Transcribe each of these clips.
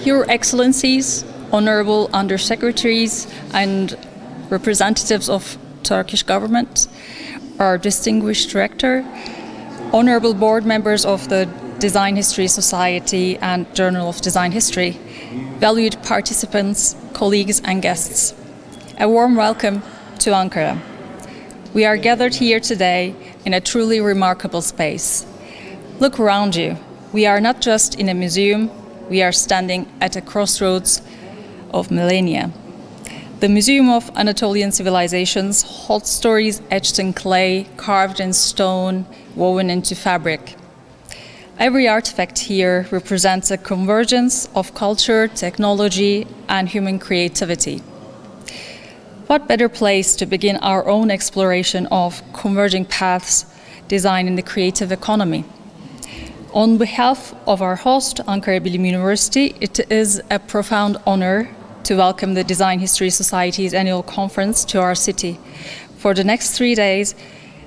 Your Excellencies, Honorable Undersecretaries and representatives of Turkish government, our distinguished director, honorable board members of the Design History Society and Journal of Design History, valued participants, colleagues and guests, a warm welcome to Ankara. We are gathered here today in a truly remarkable space. Look around you. We are not just in a museum, we are standing at a crossroads of millennia. The Museum of Anatolian Civilizations holds stories etched in clay, carved in stone, woven into fabric. Every artifact here represents a convergence of culture, technology, and human creativity. What better place to begin our own exploration of converging paths designed in the creative economy? On behalf of our host, Ankara Bilim University, it is a profound honor to welcome the Design History Society's annual conference to our city. For the next 3 days,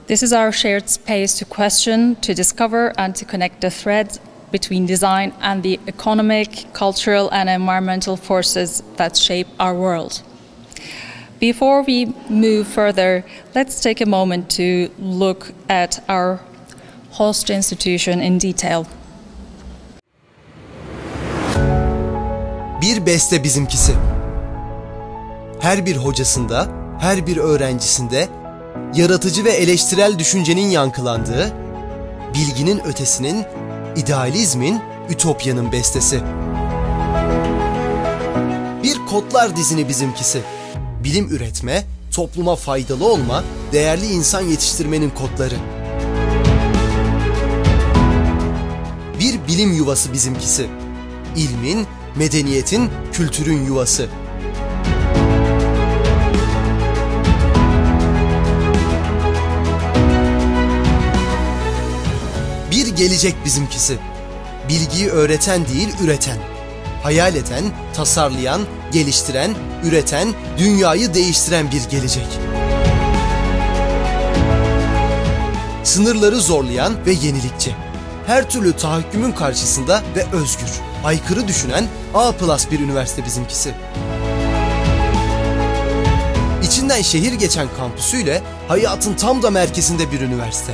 this is our shared space to question, to discover, and to connect the threads between design and the economic, cultural, and environmental forces that shape our world. Before we move further, let's take a moment to look at our host institution in detail. Bir beste bizimkisi. Her bir hocasında, her bir öğrencisinde yaratıcı ve eleştirel düşüncenin yankılandığı, bilginin ötesinin, idealizmin, ütopyanın bestesi. Bir kodlar dizini bizimkisi. Bilim üretme, topluma faydalı olma, değerli insan yetiştirmenin kodları. Bir bilim yuvası bizimkisi. İlmin, medeniyetin, kültürün yuvası. Bir gelecek bizimkisi. Bilgiyi öğreten değil, üreten. Hayal eden, tasarlayan, geliştiren, üreten, dünyayı değiştiren bir gelecek. Sınırları zorlayan ve yenilikçi. Her türlü tahakkümün karşısında ve özgür, aykırı düşünen A+ bir üniversite bizimkisi. İçinden şehir geçen kampüsüyle hayatın tam da merkezinde bir üniversite.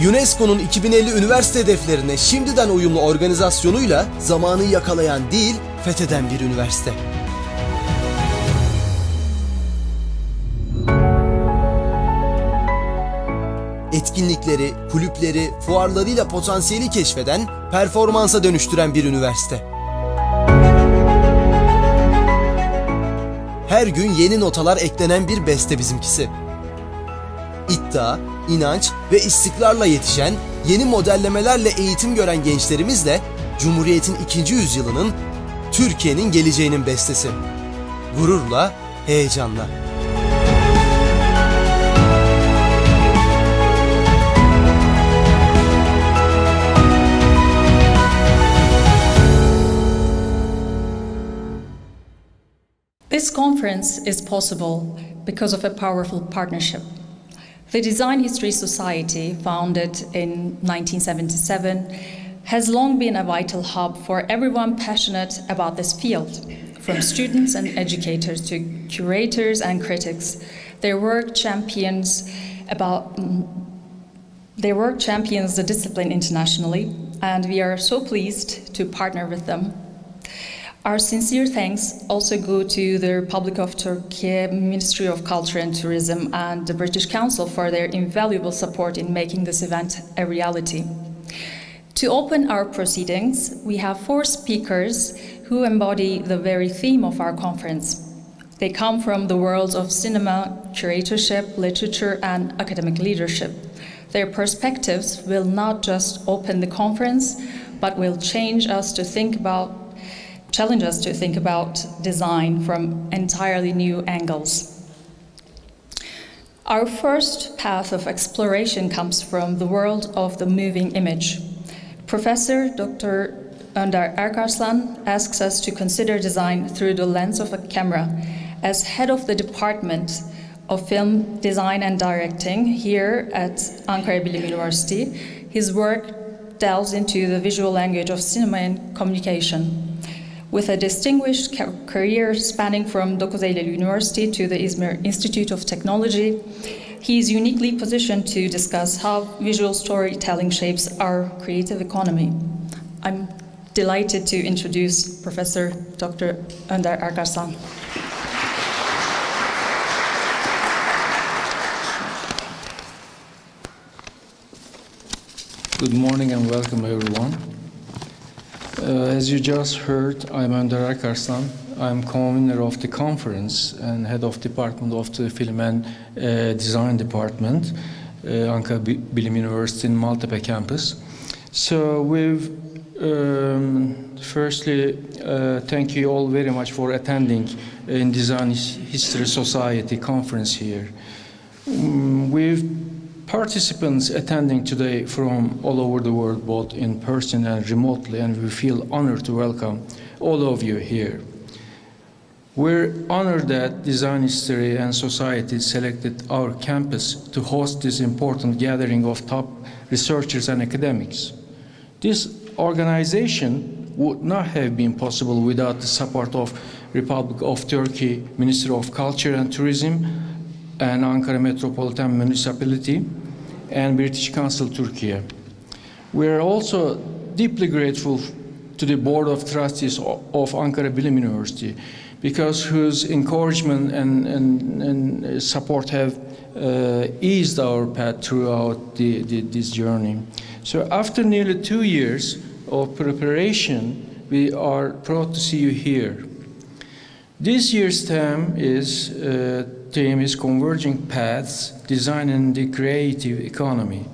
UNESCO'nun 2050 üniversite hedeflerine şimdiden uyumlu organizasyonuyla zamanı yakalayan değil, fetheden bir üniversite. Etkinlikleri, kulüpleri, fuarlarıyla potansiyeli keşfeden, performansa dönüştüren bir üniversite. Her gün yeni notalar eklenen bir beste bizimkisi. İddia, inanç ve istikrarla yetişen, yeni modellemelerle eğitim gören gençlerimizle Cumhuriyet'in 2. yüzyılının, Türkiye'nin geleceğinin bestesi. Gururla, heyecanla. This conference is possible because of a powerful partnership. The Design History Society, founded in 1977, has long been a vital hub for everyone passionate about this field, from students and educators to curators and critics. Their work champions the discipline internationally, and we are so pleased to partner with them. Our sincere thanks also go to the Republic of Turkey, Ministry of Culture and Tourism, and the British Council for their invaluable support in making this event a reality. To open our proceedings, we have 4 speakers who embody the very theme of our conference. They come from the worlds of cinema, curatorship, literature, and academic leadership. Their perspectives will not just open the conference, but will challenge us to think about design from entirely new angles. Our first path of exploration comes from the world of the moving image. Professor Dr. Önder Erkarslan asks us to consider design through the lens of a camera. As head of the Department of Film Design and Directing here at Ankara Bilim University, his work delves into the visual language of cinema and communication. With a distinguished career spanning from 9 Eylül University to the Izmir Institute of Technology, he is uniquely positioned to discuss how visual storytelling shapes our creative economy. I'm delighted to introduce Professor Dr. Önder Erkarslan. Good morning and welcome everyone. As you just heard, I'm Önder Erkarslan. I'm convener of the conference and head of department of the Film and Design Department, Ankara Bilim University in Maltepe campus. So we've firstly thank you all very much for attending in Design History Society conference here. We've participants attending today from all over the world, both in person and remotely, and we feel honored to welcome all of you here. We're honored that Design History and Society selected our campus to host this important gathering of top researchers and academics. This organization would not have been possible without the support of Republic of Turkey, Ministry of Culture and Tourism, and Ankara Metropolitan Municipality, and British Council Turkey. We are also deeply grateful to the Board of Trustees of Ankara Bilim University, because whose encouragement and support have eased our path throughout this journey. So after nearly 2 years of preparation, we are proud to see you here. This year's theme is Converging Paths, Design and the Creative Economy.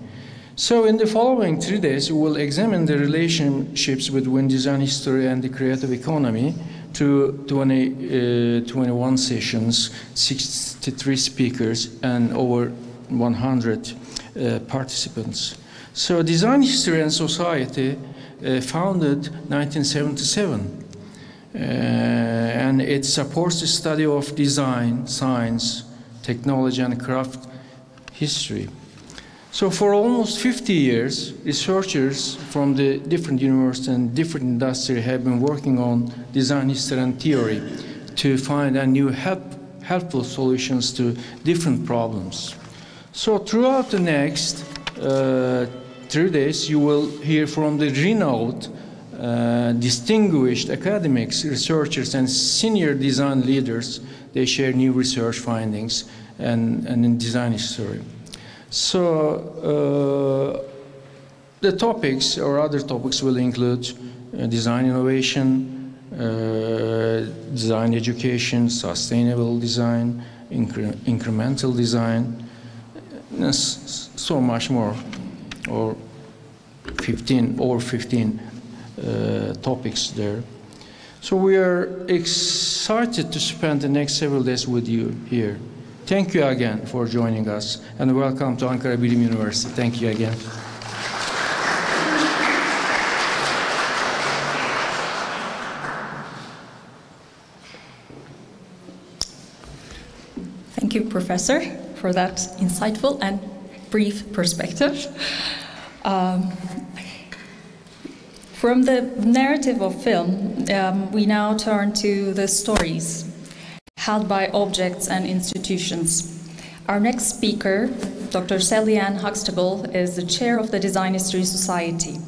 So in the following 3 days, we will examine the relationships between design history and the creative economy through 21 sessions, 63 speakers, and over 100 participants. So Design History and Society founded 1977. And it supports the study of design, science, technology, and craft history. So for almost 50 years, researchers from the different universities and different industries have been working on design history and theory to find new helpful solutions to different problems. So throughout the next 3 days, you will hear from the renowned distinguished academics, researchers, and senior design leaders. They share new research findings and in design history. So the topics or other topics will include design innovation, design education, sustainable design, incremental design, and so much more, or 15 topics there. So we are excited to spend the next several days with you here. Thank you again for joining us, and welcome to Ankara Bilim University. Thank you again. Thank you, Professor, for that insightful and brief perspective. From the narrative of film, we now turn to the stories held by objects and institutions. Our next speaker, Dr. Sally-Ann Huxtable, is the chair of the Design History Society.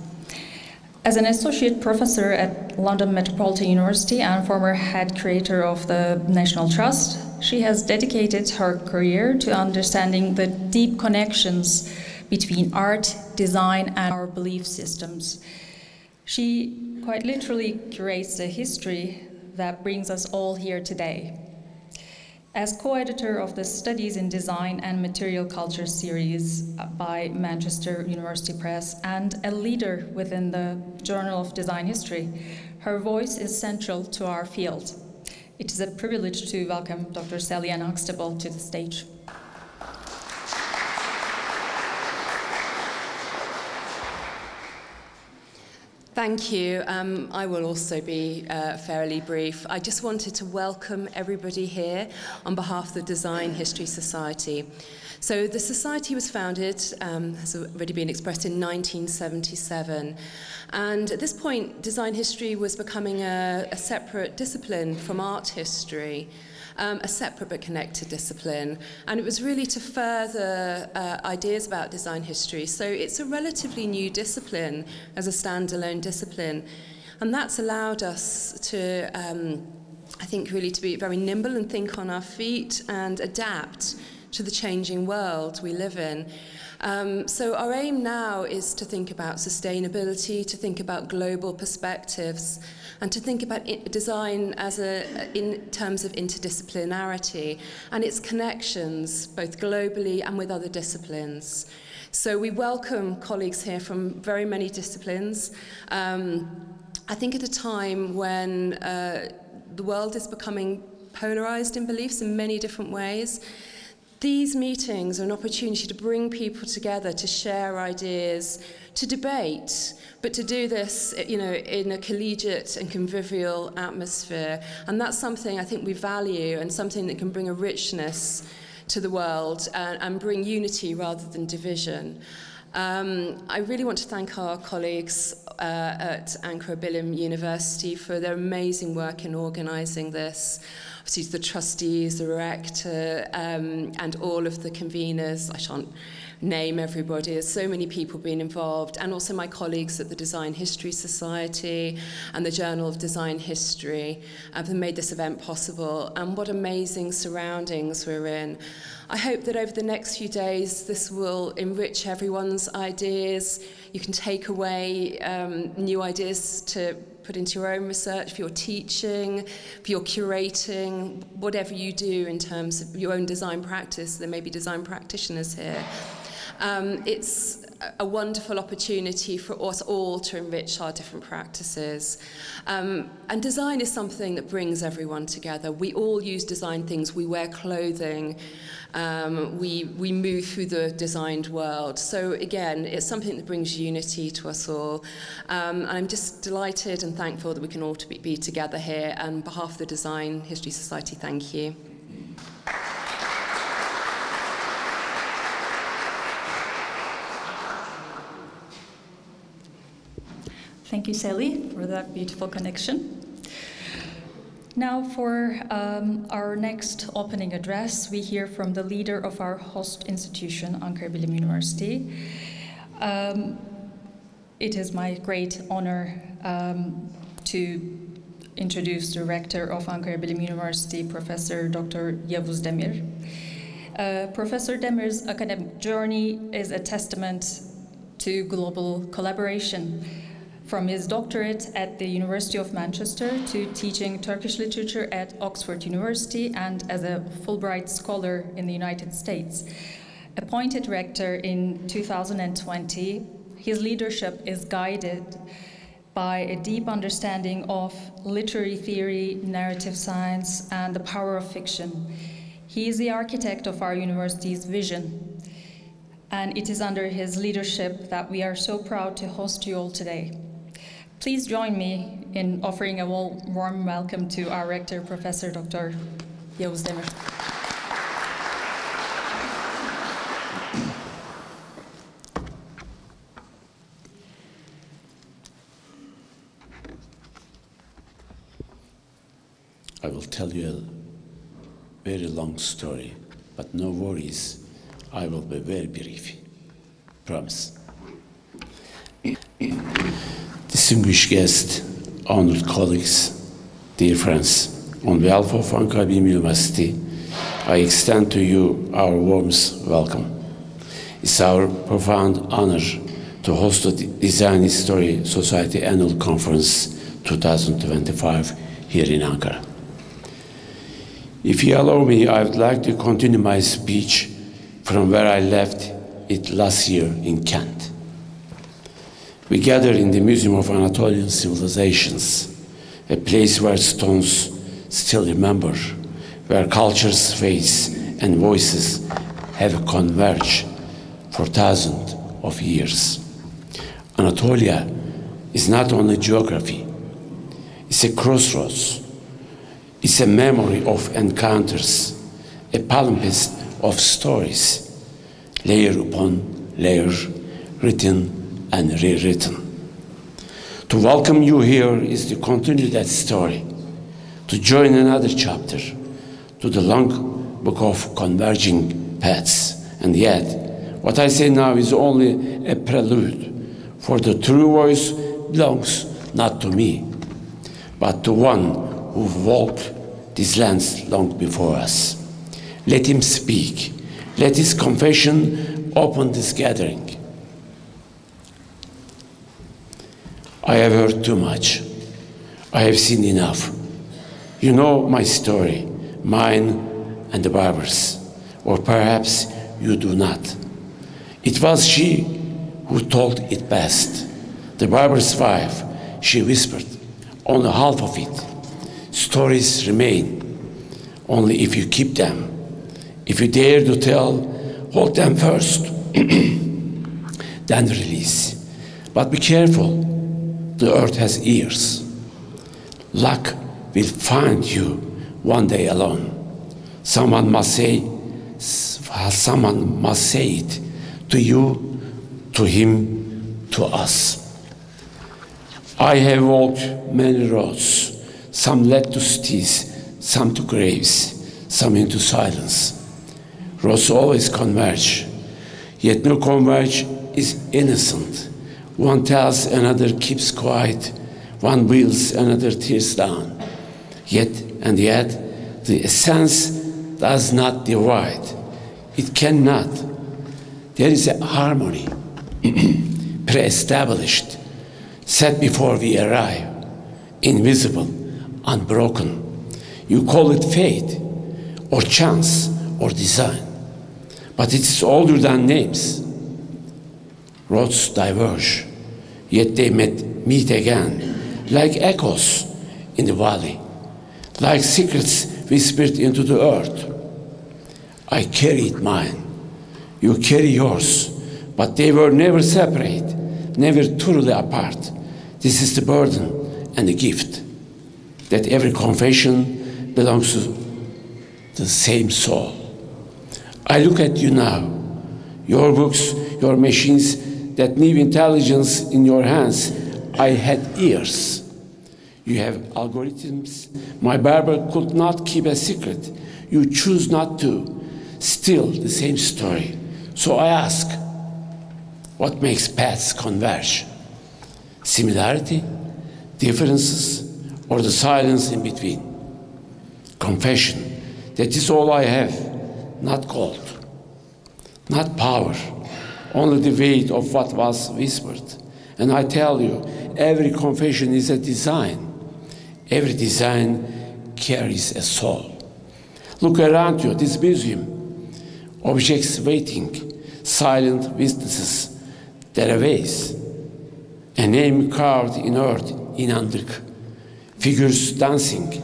As an associate professor at London Metropolitan University and former head curator of the National Trust, she has dedicated her career to understanding the deep connections between art, design, and our belief systems. She quite literally curates the history that brings us all here today. As co-editor of the Studies in Design and Material Culture series by Manchester University Press and a leader within the Journal of Design History, her voice is central to our field. It is a privilege to welcome Dr. Sally-Ann Huxtable to the stage. Thank you. I will also be fairly brief. I just wanted to welcome everybody here on behalf of the Design History Society. So the Society was founded, has already been expressed, in 1977. And at this point, design history was becoming a separate discipline from art history. A separate but connected discipline, and it was really to further ideas about design history. So it's a relatively new discipline as a standalone discipline, and that's allowed us to, I think, really to be very nimble and think on our feet and adapt to the changing world we live in. So our aim now is to think about sustainability, to think about global perspectives, and to think about design as in terms of interdisciplinarity and its connections, both globally and with other disciplines. So we welcome colleagues here from very many disciplines. I think at a time when the world is becoming polarized in beliefs in many different ways, these meetings are an opportunity to bring people together, to share ideas, to debate, but to do this, you know, in a collegiate and convivial atmosphere. And that's something I think we value, and something that can bring a richness to the world and bring unity rather than division. I really want to thank our colleagues at Ankara Bilim University for their amazing work in organising this. Obviously, the trustees, the rector, and all of the conveners. I shan't name everybody. There's so many people being involved, and also my colleagues at the Design History Society and the Journal of Design History have made this event possible. And what amazing surroundings we're in. I hope that over the next few days this will enrich everyone's ideas. You can take away new ideas to put into your own research, for your teaching, for your curating, whatever you do in terms of your own design practice. There may be design practitioners here. It's a wonderful opportunity for us all to enrich our different practices. And design is something that brings everyone together. We all use design things. We wear clothing. We move through the designed world. So again, it's something that brings unity to us all. And I'm just delighted and thankful that we can all be together here. And on behalf of the Design History Society, thank you. Thank you, Sally, for that beautiful connection. Now for our next opening address, we hear from the leader of our host institution, Ankara Bilim University. It is my great honor to introduce the rector of Ankara Bilim University, Professor Dr. Yavuz Demir. Professor Demir's academic journey is a testament to global collaboration. From his doctorate at the University of Manchester to teaching Turkish literature at Oxford University and as a Fulbright scholar in the United States. Appointed rector in 2020, his leadership is guided by a deep understanding of literary theory, narrative science, and the power of fiction. He is the architect of our university's vision, and it is under his leadership that we are so proud to host you all today. Please join me in offering a warm welcome to our rector, Professor Dr. Yavuz Demir. I will tell you a very long story, but no worries, I will be very brief. Promise. Distinguished guests, honored colleagues, dear friends, on behalf of Ankara Bilim University, I extend to you our warmest welcome. It's our profound honor to host the Design History Society Annual Conference 2025 here in Ankara. If you allow me, I would like to continue my speech from where I left it last year in Kent. We gather in the Museum of Anatolian Civilizations, a place where stones still remember, where cultures, faiths, and voices have converged for thousands of years. Anatolia is not only geography. It's a crossroads. It's a memory of encounters, a palimpsest of stories, layer upon layer, written and rewritten. To welcome you here is to continue that story, to join another chapter, to the long book of converging paths. And yet, what I say now is only a prelude, for the true voice belongs not to me, but to one who walked these lands long before us. Let him speak. Let his confession open this gathering. I have heard too much. I have seen enough. You know my story, mine and the Barbers, or perhaps you do not. It was she who told it best. The Barber's wife, she whispered only half of it. Stories remain only if you keep them. If you dare to tell, hold them first, then release. But be careful, the earth has ears. Luck will find you one day alone. Someone must say it to you, to him, to us. I have walked many roads. Some led to cities, some to graves, some into silence. Roads always converge, yet no converge is innocent. One tells, another keeps quiet. One wills, another tears down. Yet, the essence does not divide. It cannot. There is a harmony, pre-established, set before we arrive, invisible, unbroken. You call it fate, or chance, or design. But it is older than names. Roads diverge, yet they meet again, like echoes in the valley, like secrets whispered into the earth. I carried mine, you carry yours, but they were never separate, never truly apart. This is the burden and the gift, that every confession belongs to the same soul. I look at you now, your books, your machines, that new intelligence in your hands. I had ears. You have algorithms. My barber could not keep a secret. You choose not to. Still the same story. So I ask, what makes paths converge? Similarity, differences, or the silence in between? Confession, that is all I have, not gold, not power, only the weight of what was whispered. And I tell you, every confession is a design. Every design carries a soul. Look around you, this museum. Objects waiting, silent witnesses, their ways. A name carved in earth, in Andık. Figures dancing,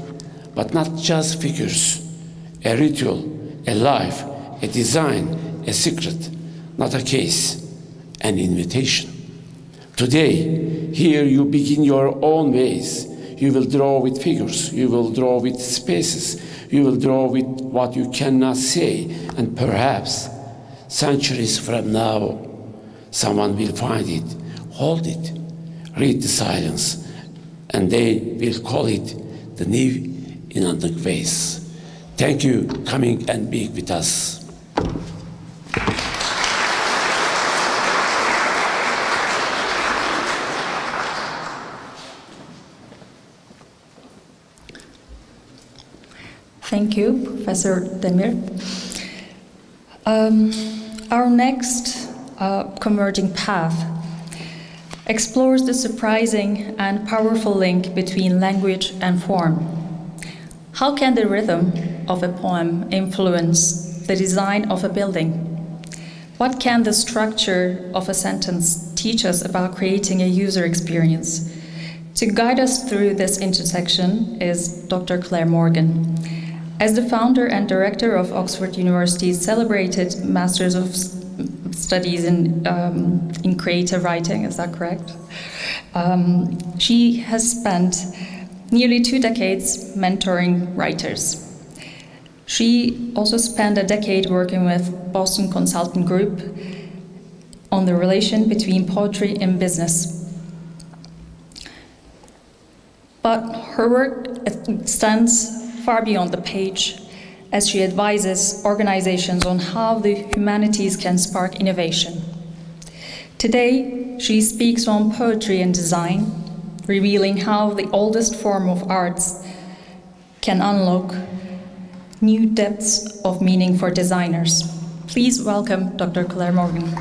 but not just figures. A ritual, a life, a design, a secret, not a case, an invitation. Today, here you begin your own ways. You will draw with figures, you will draw with spaces, you will draw with what you cannot say, and perhaps centuries from now, someone will find it, hold it, read the silence, and they will call it the new Inandık vase. Thank you for coming and being with us. Thank you, Professor Demir. Our next converging path explores the surprising and powerful link between language and form. How can the rhythm of a poem influence the design of a building? What can the structure of a sentence teach us about creating a user experience? To guide us through this intersection is Dr. Claire Morgan. As the founder and director of Oxford University's celebrated Masters of Studies in Creative Writing, is that correct? She has spent nearly 2 decades mentoring writers. She also spent a decade working with Boston Consulting Group on the relation between poetry and business. But her work extends far beyond the page, as she advises organizations on how the humanities can spark innovation. Today, she speaks on poetry and design, revealing how the oldest form of arts can unlock new depths of meaning for designers. Please welcome Dr. Claire Morgan.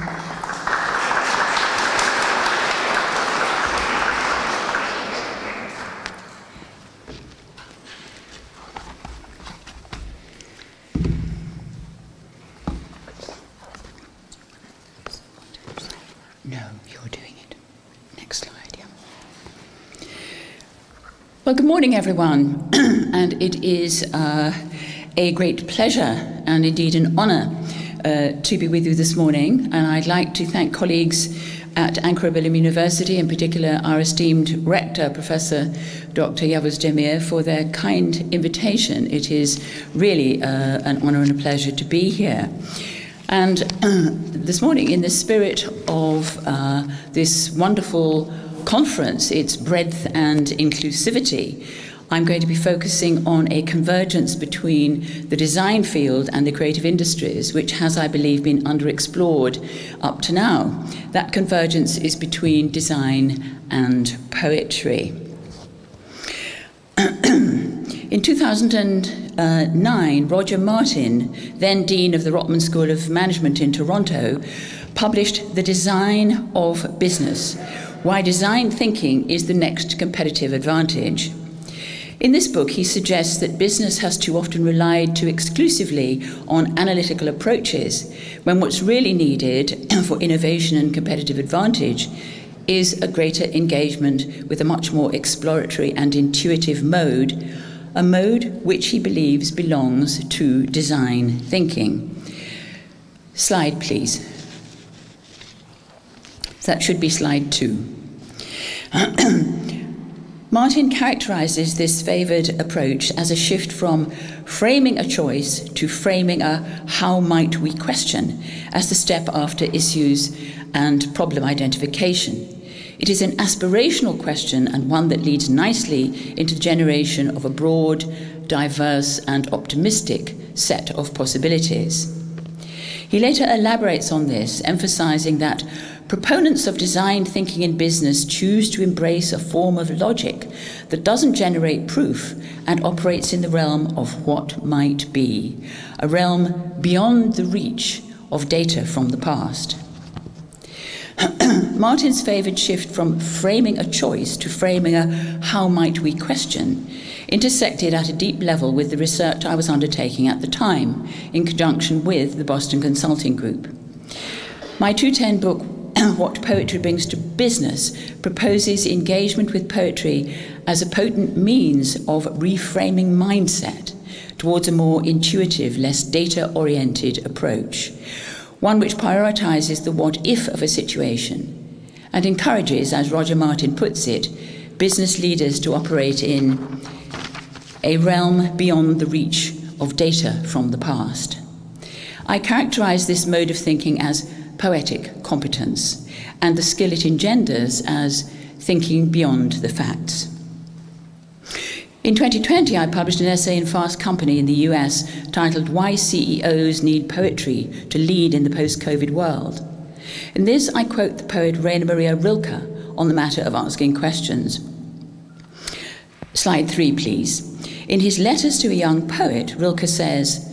Well, good morning, everyone, and it is a great pleasure and indeed an honour to be with you this morning, and I'd like to thank colleagues at Ankara Bilim University, in particular our esteemed rector, Professor Dr. Yavuz Demir, for their kind invitation. It is really an honour and a pleasure to be here. And this morning, in the spirit of this wonderful conference, its breadth and inclusivity, I'm going to be focusing on a convergence between the design field and the creative industries, which has, I believe, been underexplored up to now. That convergence is between design and poetry. In 2009, Roger Martin, then Dean of the Rotman School of Management in Toronto, published The Design of Business: Why Design Thinking is the Next Competitive Advantage. In this book, he suggests that business has too often relied too exclusively on analytical approaches, when what's really needed for innovation and competitive advantage is a greater engagement with a much more exploratory and intuitive mode, a mode which he believes belongs to design thinking. Slide, please. That should be slide 2. Martin characterizes this favored approach as a shift from framing a choice to framing a how might we question as the step after issues and problem identification. It is an aspirational question and one that leads nicely into the generation of a broad, diverse and optimistic set of possibilities. He later elaborates on this, emphasizing that proponents of design thinking in business choose to embrace a form of logic that doesn't generate proof and operates in the realm of what might be, a realm beyond the reach of data from the past. Martin's favoured shift from framing a choice to framing a how might we question intersected at a deep level with the research I was undertaking at the time in conjunction with the Boston Consulting Group. My 210 book, What Poetry Brings to Business, proposes engagement with poetry as a potent means of reframing mindset towards a more intuitive, less data-oriented approach, one which prioritizes the what-if of a situation and encourages, as Roger Martin puts it, business leaders to operate in a realm beyond the reach of data from the past. I characterize this mode of thinking as poetic competence, and the skill it engenders as thinking beyond the facts. In 2020, I published an essay in Fast Company in the US titled Why CEOs Need Poetry to Lead in the Post-COVID World. In this, I quote the poet Rainer Maria Rilke on the matter of asking questions. Slide 3, please. In his Letters to a Young Poet, Rilke says,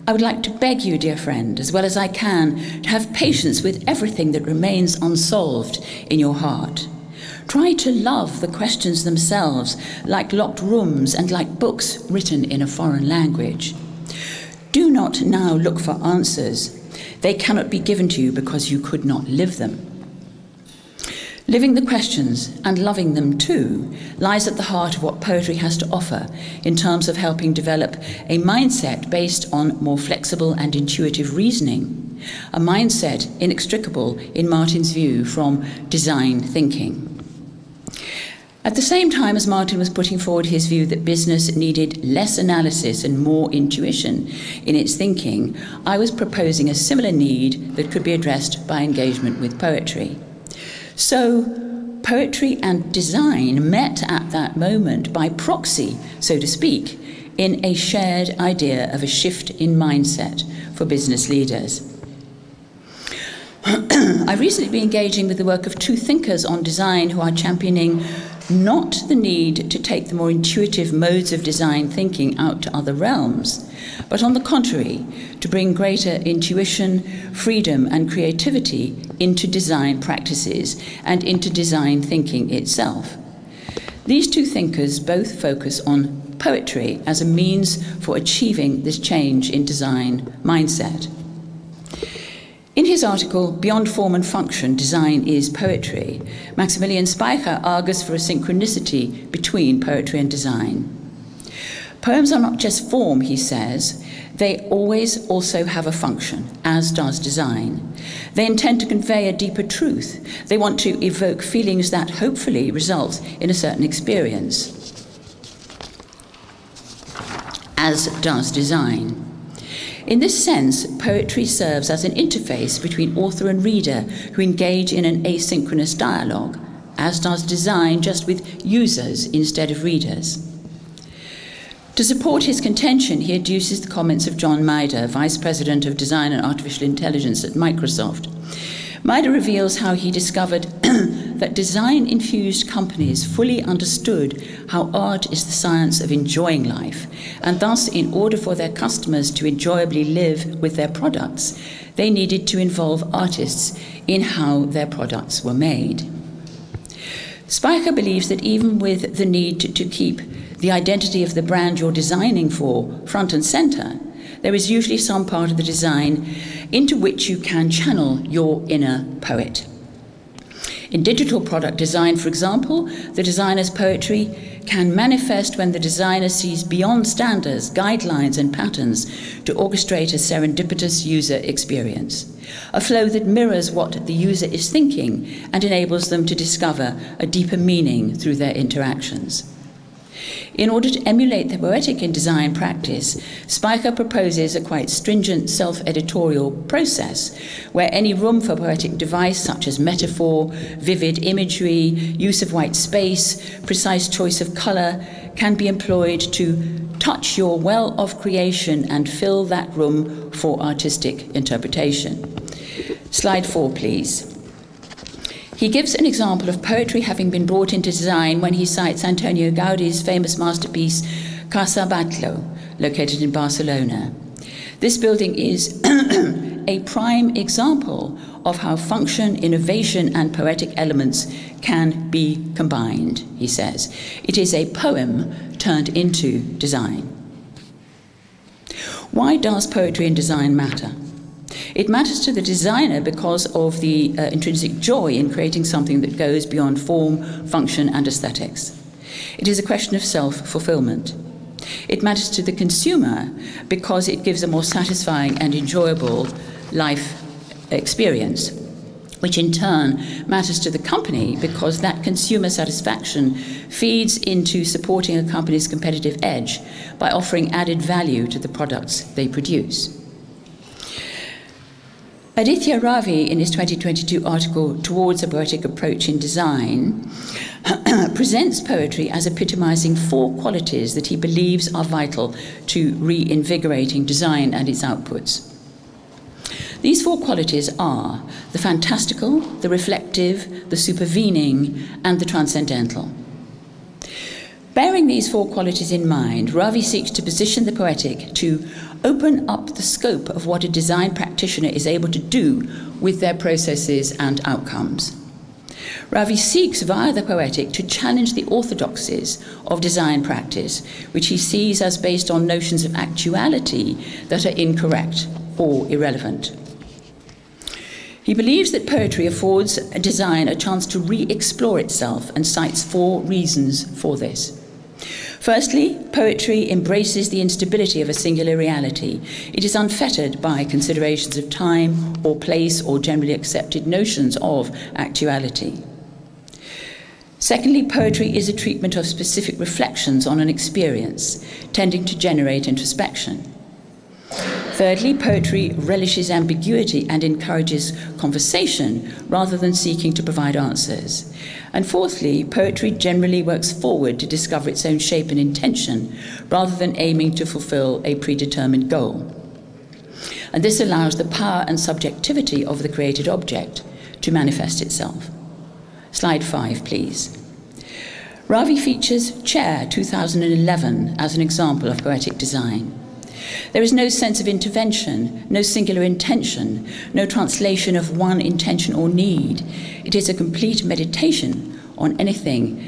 I would like to beg you, dear friend, as well as I can, to have patience with everything that remains unsolved in your heart. Try to love the questions themselves, like locked rooms and like books written in a foreign language. Do not now look for answers. They cannot be given to you because you could not live them. Living the questions and loving them too lies at the heart of what poetry has to offer in terms of helping develop a mindset based on more flexible and intuitive reasoning, a mindset inextricable, in Martin's view, from design thinking. At the same time as Martin was putting forward his view that business needed less analysis and more intuition in its thinking, I was proposing a similar need that could be addressed by engagement with poetry. So, poetry and design met at that moment by proxy, so to speak, in a shared idea of a shift in mindset for business leaders. I've recently been engaging with the work of two thinkers on design who are championing not the need to take the more intuitive modes of design thinking out to other realms, but on the contrary, to bring greater intuition, freedom, and creativity into design practices and into design thinking itself. These two thinkers both focus on poetry as a means for achieving this change in design mindset. In his article, Beyond Form and Function, Design is Poetry, Maximilian Speicher argues for a synchronicity between poetry and design. Poems are not just form, he says, they always also have a function, as does design. They intend to convey a deeper truth. They want to evoke feelings that hopefully result in a certain experience, as does design. In this sense, poetry serves as an interface between author and reader who engage in an asynchronous dialogue, as does design, just with users instead of readers. To support his contention, he adduces the comments of John Maeder, Vice President of Design and Artificial Intelligence at Microsoft. Maeder reveals how he discovered that design-infused companies fully understood how art is the science of enjoying life, and thus, in order for their customers to enjoyably live with their products, they needed to involve artists in how their products were made. Speicher believes that even with the need to keep the identity of the brand you're designing for front and center, there is usually some part of the design into which you can channel your inner poet. In digital product design, for example, the designer's poetry can manifest when the designer sees beyond standards, guidelines, and patterns to orchestrate a serendipitous user experience, a flow that mirrors what the user is thinking and enables them to discover a deeper meaning through their interactions. In order to emulate the poetic in design practice, Speicher proposes a quite stringent self-editorial process where any room for poetic device such as metaphor, vivid imagery, use of white space, precise choice of color can be employed to touch your well of creation and fill that room for artistic interpretation. Slide 4, please. He gives an example of poetry having been brought into design when he cites Antonio Gaudi's famous masterpiece Casa Batlló, located in Barcelona. This building is a prime example of how function, innovation, and poetic elements can be combined, he says. It is a poem turned into design. Why does poetry and design matter? It matters to the designer because of the intrinsic joy in creating something that goes beyond form, function, and aesthetics. It is a question of self-fulfillment. It matters to the consumer because it gives a more satisfying and enjoyable life experience, which in turn matters to the company because that consumer satisfaction feeds into supporting a company's competitive edge by offering added value to the products they produce. Aditya Ravi, in his 2022 article, Towards a Poetic Approach in Design, presents poetry as epitomizing 4 qualities that he believes are vital to reinvigorating design and its outputs. These 4 qualities are the fantastical, the reflective, the supervening, and the transcendental. Bearing these 4 qualities in mind, Ravi seeks to position the poetic to open up the scope of what a design practitioner is able to do with their processes and outcomes. Ravi seeks via the poetic to challenge the orthodoxies of design practice, which he sees as based on notions of actuality that are incorrect or irrelevant. He believes that poetry affords design a chance to re-explore itself and cites 4 reasons for this. Firstly, poetry embraces the instability of a singular reality. It is unfettered by considerations of time or place or generally accepted notions of actuality. Secondly, poetry is a treatment of specific reflections on an experience, tending to generate introspection. Thirdly, poetry relishes ambiguity and encourages conversation rather than seeking to provide answers. And fourthly, poetry generally works forward to discover its own shape and intention rather than aiming to fulfill a predetermined goal. And this allows the power and subjectivity of the created object to manifest itself. Slide 5, please. Ravi features Chair 2011 as an example of poetic design. There is no sense of intervention, no singular intention, no translation of one intention or need. It is a complete meditation on anything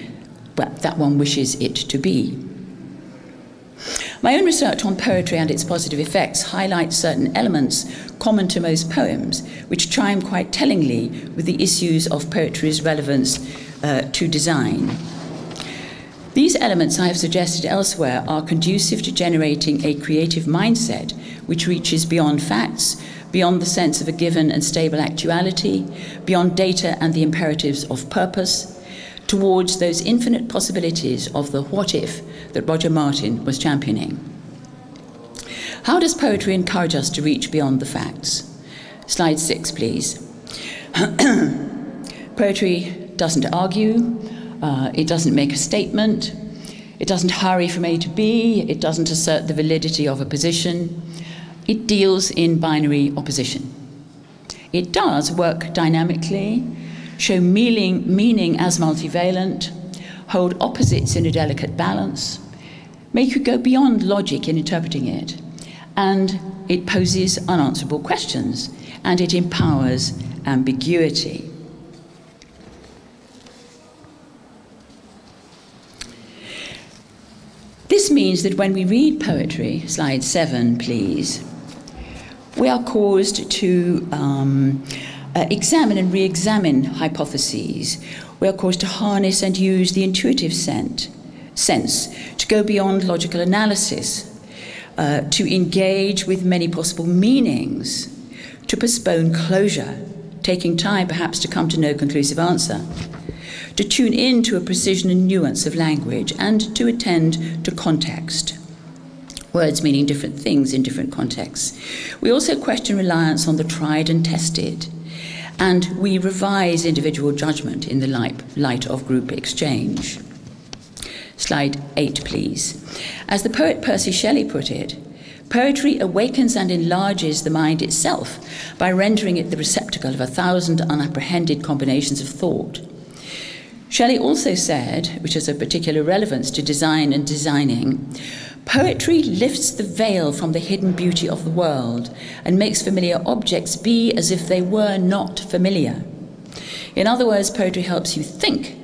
that one wishes it to be. My own research on poetry and its positive effects highlights certain elements common to most poems, which chime quite tellingly with the issues of poetry's relevance to design. These elements I have suggested elsewhere are conducive to generating a creative mindset which reaches beyond facts, beyond the sense of a given and stable actuality, beyond data and the imperatives of purpose, towards those infinite possibilities of the what if that Roger Martin was championing. How does poetry encourage us to reach beyond the facts? Slide 6, please. Poetry doesn't argue. It doesn't make a statement, it doesn't hurry from A to B, it doesn't assert the validity of a position, it deals in binary opposition. It does work dynamically, show meaning as multivalent, hold opposites in a delicate balance, make you go beyond logic in interpreting it, and it poses unanswerable questions, and it empowers ambiguity. This means that when we read poetry, slide 7 please, we are caused to examine and re-examine hypotheses. We are caused to harness and use the intuitive sense, to go beyond logical analysis, to engage with many possible meanings, to postpone closure, taking time perhaps to come to no conclusive answer, to tune in to a precision and nuance of language, and to attend to context. Words meaning different things in different contexts. We also question reliance on the tried and tested, and we revise individual judgment in the light of group exchange. Slide 8, please. As the poet Percy Shelley put it, poetry awakens and enlarges the mind itself by rendering it the receptacle of 1,000 unapprehended combinations of thought. Shelley also said, which has a particular relevance to design and designing, poetry lifts the veil from the hidden beauty of the world and makes familiar objects be as if they were not familiar. In other words, poetry helps you think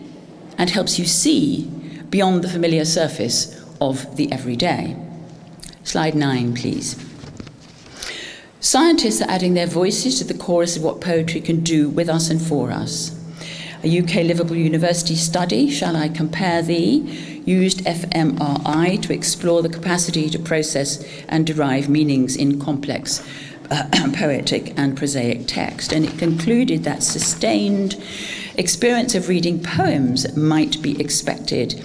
and helps you see beyond the familiar surface of the everyday. Slide 9, please. Scientists are adding their voices to the chorus of what poetry can do with us and for us. A UK Liverpool University study, Shall I Compare Thee, used fMRI to explore the capacity to process and derive meanings in complex poetic and prosaic text, and it concluded that sustained experience of reading poems might be expected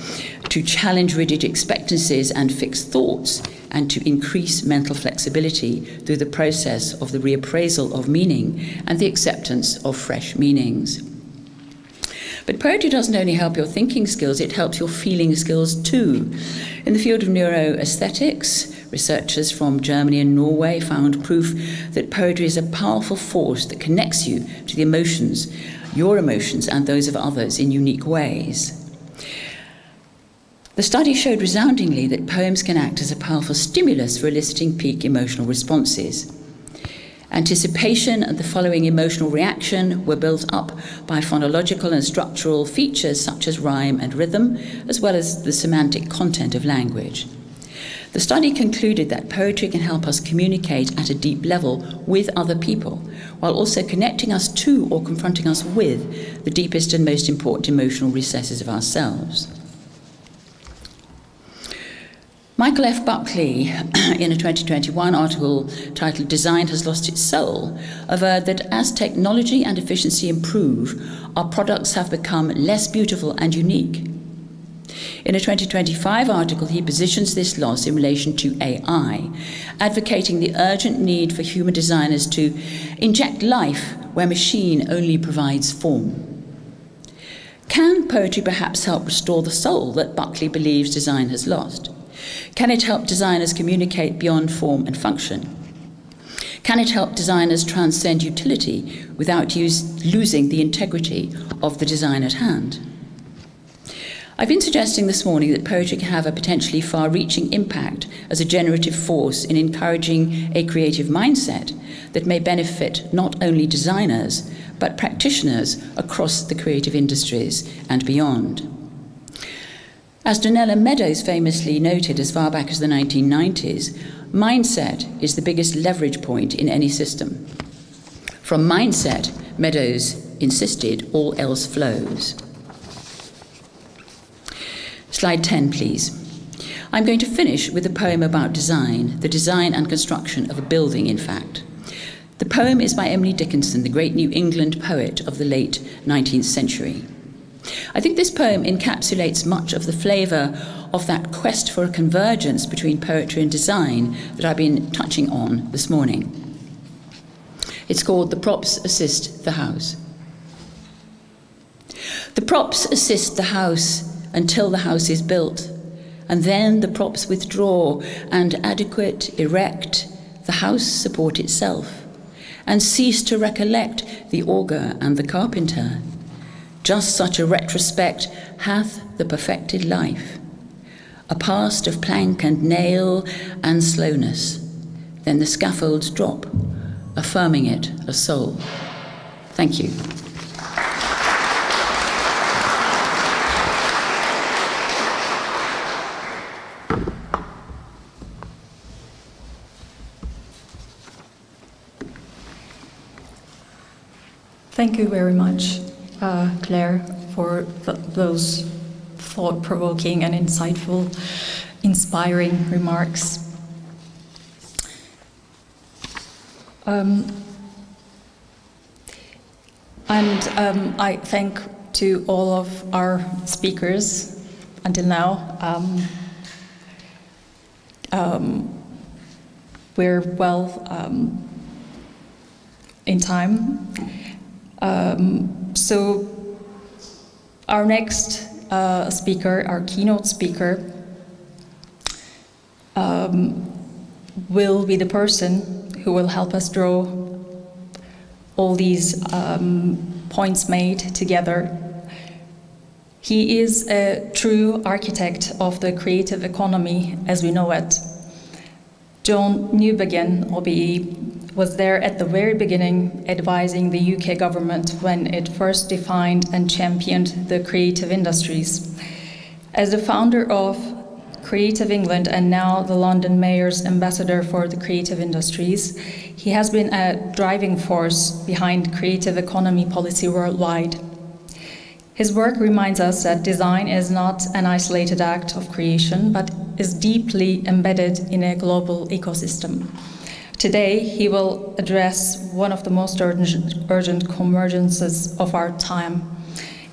to challenge rigid expectancies and fixed thoughts, and to increase mental flexibility through the process of the reappraisal of meaning and the acceptance of fresh meanings. But poetry doesn't only help your thinking skills, it helps your feeling skills too. In the field of neuroaesthetics, researchers from Germany and Norway found proof that poetry is a powerful force that connects you to the emotions, your emotions and those of others in unique ways. The study showed resoundingly that poems can act as a powerful stimulus for eliciting peak emotional responses. Anticipation and the following emotional reaction were built up by phonological and structural features such as rhyme and rhythm, as well as the semantic content of language. The study concluded that poetry can help us communicate at a deep level with other people, while also connecting us to or confronting us with the deepest and most important emotional recesses of ourselves. Michael F. Buckley, in a 2021 article titled "Design Has Lost Its Soul," averred that as technology and efficiency improve, our products have become less beautiful and unique. In a 2025 article, he positions this loss in relation to AI, advocating the urgent need for human designers to inject life where machine only provides form. Can poetry perhaps help restore the soul that Buckley believes design has lost? Can it help designers communicate beyond form and function? Can it help designers transcend utility without losing the integrity of the design at hand? I've been suggesting this morning that poetry can have a potentially far-reaching impact as a generative force in encouraging a creative mindset that may benefit not only designers, but practitioners across the creative industries and beyond. As Donella Meadows famously noted as far back as the 1990s, mindset is the biggest leverage point in any system. From mindset, Meadows insisted, all else flows. Slide 10, please. I'm going to finish with a poem about design, the design and construction of a building, in fact. The poem is by Emily Dickinson, the great New England poet of the late 19th century. I think this poem encapsulates much of the flavour of that quest for a convergence between poetry and design that I've been touching on this morning. It's called "The Props Assist the House." The props assist the house until the house is built, and then the props withdraw, and adequate, erect, the house support itself, and cease to recollect the augur and the carpenter. Just such a retrospect hath the perfected life, a past of plank and nail and slowness. Then the scaffolds drop, affirming it a soul. Thank you. Thank you very much, Claire, for those thought-provoking and insightful, inspiring remarks. I thank to all of our speakers until now. We're well in time. So our next speaker, our keynote speaker, will be the person who will help us draw all these points made together. He is a true architect of the creative economy as we know it. John Newbegin, OBE, was there at the very beginning advising the UK government when it first defined and championed the creative industries. As the founder of Creative England and now the London Mayor's ambassador for the creative industries, he has been a driving force behind creative economy policy worldwide. His work reminds us that design is not an isolated act of creation, but is deeply embedded in a global ecosystem. Today, he will address one of the most urgent convergences of our time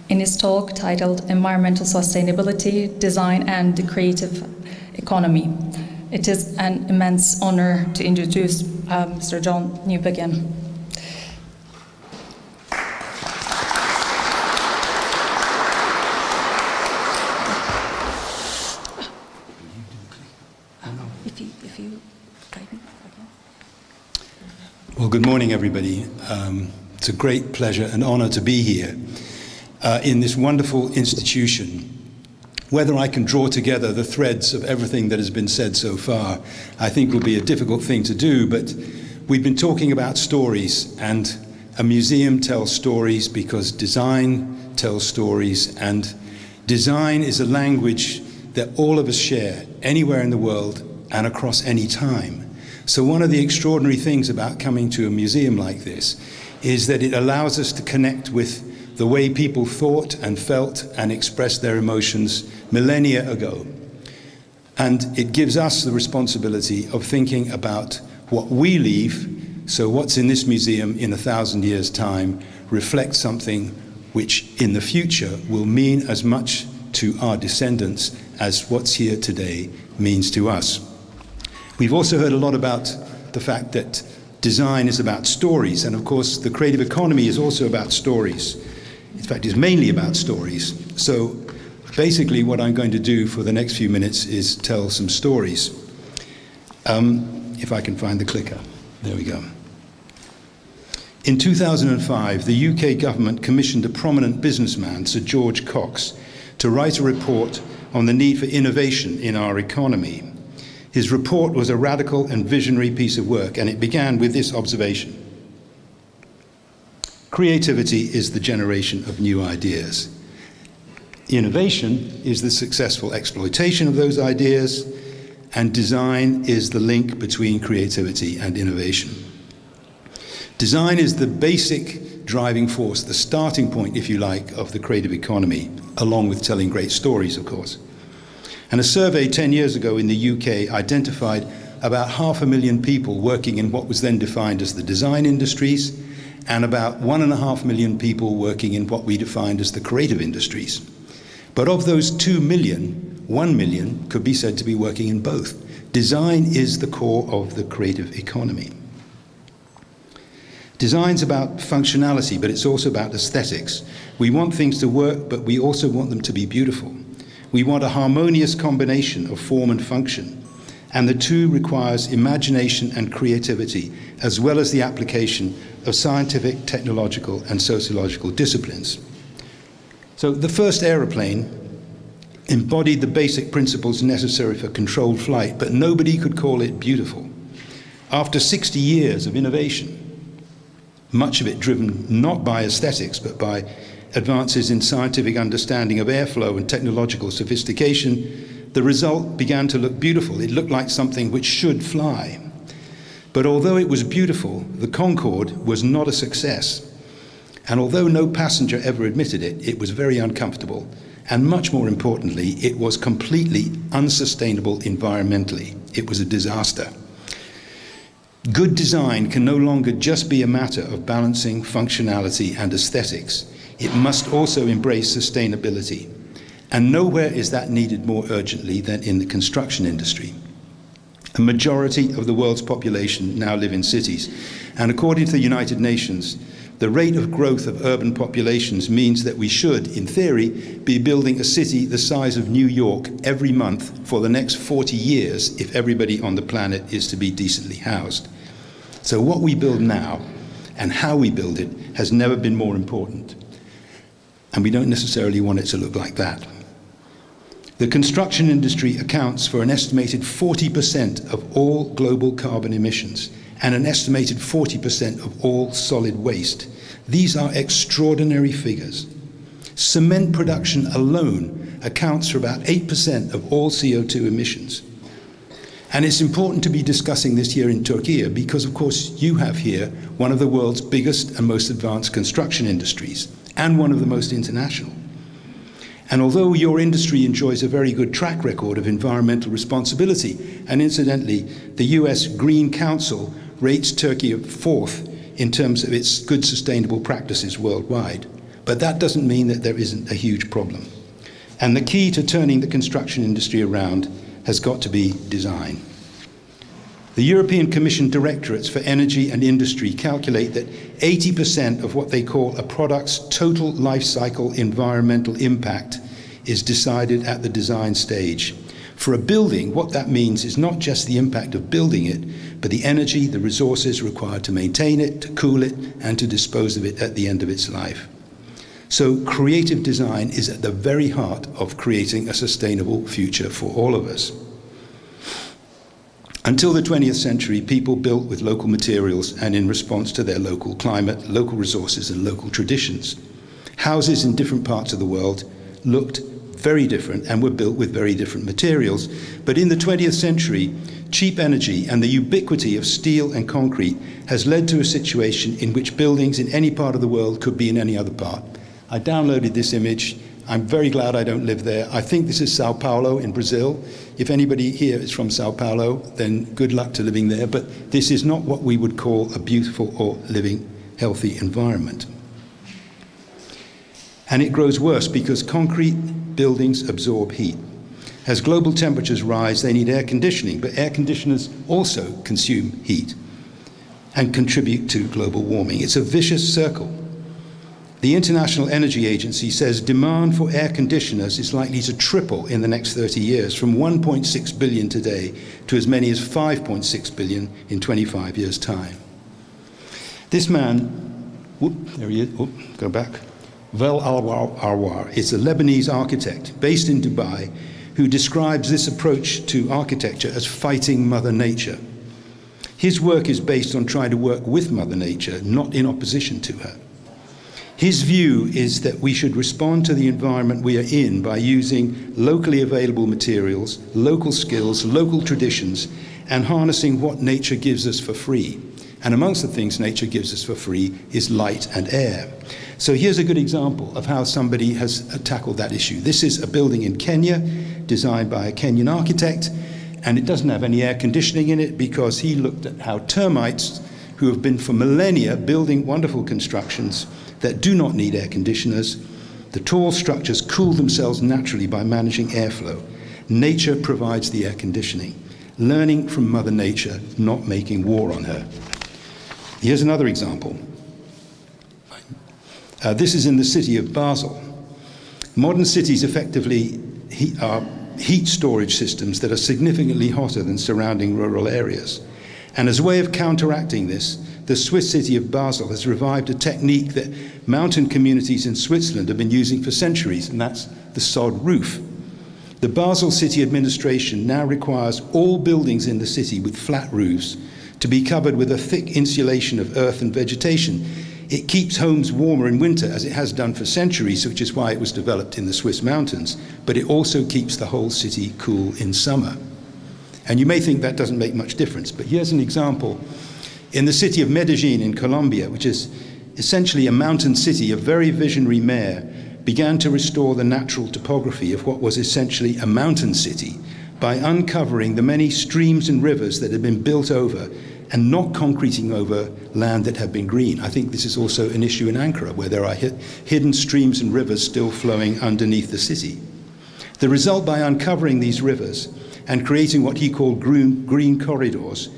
in his talk titled Environmental Sustainability, Design and the Creative Economy. It is an immense honor to introduce Mr. John Newbegin. Well, good morning, everybody. It's a great pleasure and honor to be here in this wonderful institution. Whether I can draw together the threads of everything that has been said so far, I think will be a difficult thing to do, but we've been talking about stories, and a museum tells stories because design tells stories, and design is a language that all of us share anywhere in the world and across any time. So one of the extraordinary things about coming to a museum like this is that it allows us to connect with the way people thought and felt and expressed their emotions millennia ago. And it gives us the responsibility of thinking about what we leave, so what's in this museum in 1,000 years' time reflects something which in the future will mean as much to our descendants as what's here today means to us. We've also heard a lot about the fact that design is about stories, and of course the creative economy is also about stories. In fact, it's mainly about stories. So basically what I'm going to do for the next few minutes is tell some stories. If I can find the clicker. There we go. In 2005, the UK government commissioned a prominent businessman, Sir George Cox, to write a report on the need for innovation in our economy. His report was a radical and visionary piece of work, and it began with this observation: creativity is the generation of new ideas. Innovation is the successful exploitation of those ideas, and design is the link between creativity and innovation. Design is the basic driving force, the starting point, if you like, of the creative economy, along with telling great stories, of course. And a survey 10 years ago in the UK identified about 500,000 people working in what was then defined as the design industries, and about 1.5 million people working in what we defined as the creative industries. But of those 2 million, 1 million could be said to be working in both. Design is the core of the creative economy. Design's about functionality, but it's also about aesthetics. We want things to work, but we also want them to be beautiful. We want a harmonious combination of form and function, and the two requires imagination and creativity, as well as the application of scientific, technological, and sociological disciplines. So the first aeroplane embodied the basic principles necessary for controlled flight, but nobody could call it beautiful. After 60 years of innovation, much of it driven not by aesthetics, but by advances in scientific understanding of airflow and technological sophistication, the result began to look beautiful. It looked like something which should fly. But although it was beautiful, the Concorde was not a success. And although no passenger ever admitted it, it was very uncomfortable. And much more importantly, it was completely unsustainable environmentally. It was a disaster. Good design can no longer just be a matter of balancing functionality and aesthetics. It must also embrace sustainability. And nowhere is that needed more urgently than in the construction industry. A majority of the world's population now live in cities. And according to the United Nations, the rate of growth of urban populations means that we should, in theory, be building a city the size of New York every month for the next 40 years if everybody on the planet is to be decently housed. So what we build now and how we build it has never been more important. And we don't necessarily want it to look like that. The construction industry accounts for an estimated 40% of all global carbon emissions and an estimated 40% of all solid waste. These are extraordinary figures. Cement production alone accounts for about 8% of all CO2 emissions. And it's important to be discussing this here in Turkey because, of course, you have here one of the world's biggest and most advanced construction industries and one of the most international. And although your industry enjoys a very good track record of environmental responsibility, and incidentally, the US Green Council rates Turkey 4th in terms of its good sustainable practices worldwide, but that doesn't mean that there isn't a huge problem. And the key to turning the construction industry around has got to be design. The European Commission Directorates for Energy and Industry calculate that 80% of what they call a product's total life cycle environmental impact is decided at the design stage. For a building, what that means is not just the impact of building it, but the energy, the resources required to maintain it, to cool it, and to dispose of it at the end of its life. So creative design is at the very heart of creating a sustainable future for all of us. Until the 20th century, people built with local materials and in response to their local climate, local resources, and local traditions. Houses in different parts of the world looked very different and were built with very different materials. But in the 20th century, cheap energy and the ubiquity of steel and concrete has led to a situation in which buildings in any part of the world could be in any other part. I downloaded this image. I'm very glad I don't live there. I think this is Sao Paulo in Brazil. If anybody here is from Sao Paulo, then good luck to living there. But this is not what we would call a beautiful or living, healthy environment. And it grows worse because concrete buildings absorb heat. As global temperatures rise, they need air conditioning, but air conditioners also consume heat and contribute to global warming. It's a vicious circle. The International Energy Agency says demand for air conditioners is likely to triple in the next 30 years, from 1.6 billion today to as many as 5.6 billion in 25 years' time. This man, there he is, go back. Wael Arwar is a Lebanese architect based in Dubai who describes this approach to architecture as fighting Mother Nature. His work is based on trying to work with Mother Nature, not in opposition to her. His view is that we should respond to the environment we are in by using locally available materials, local skills, local traditions, and harnessing what nature gives us for free. And amongst the things nature gives us for free is light and air. So here's a good example of how somebody has tackled that issue. This is a building in Kenya, designed by a Kenyan architect, and it doesn't have any air conditioning in it because he looked at how termites, who have been for millennia building wonderful constructions that do not need air conditioners, the tall structures cool themselves naturally by managing airflow. Nature provides the air conditioning. Learning from Mother Nature, not making war on her. Here's another example. This is in the city of Basel. Modern cities effectively are heat storage systems that are significantly hotter than surrounding rural areas. And as a way of counteracting this, the Swiss city of Basel has revived a technique that mountain communities in Switzerland have been using for centuries, and that's the sod roof. The Basel city administration now requires all buildings in the city with flat roofs to be covered with a thick insulation of earth and vegetation. It keeps homes warmer in winter, as it has done for centuries, which is why it was developed in the Swiss mountains, but it also keeps the whole city cool in summer. And you may think that doesn't make much difference, but here's an example. In the city of Medellin in Colombia, which is essentially a mountain city, a very visionary mayor began to restore the natural topography of what was essentially a mountain city by uncovering the many streams and rivers that had been built over and not concreting over land that had been green. I think this is also an issue in Ankara, where there are hidden streams and rivers still flowing underneath the city. The result, by uncovering these rivers and creating what he called green corridors,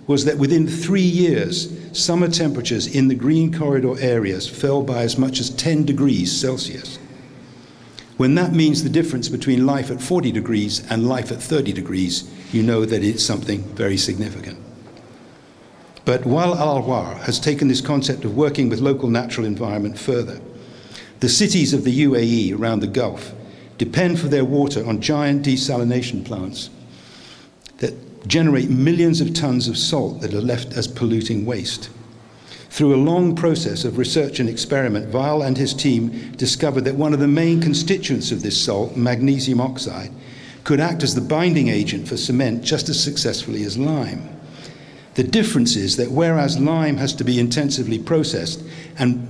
was that within 3 years, summer temperatures in the green corridor areas fell by as much as 10 degrees Celsius. When that means the difference between life at 40 degrees and life at 30 degrees, you know that it's something very significant. But Wael Arwar has taken this concept of working with local natural environment further. The cities of the UAE around the Gulf depend for their water on giant desalination plants that generate millions of tons of salt that are left as polluting waste. Through a long process of research and experiment, Wael and his team discovered that one of the main constituents of this salt, magnesium oxide, could act as the binding agent for cement just as successfully as lime. The difference is that whereas lime has to be intensively processed and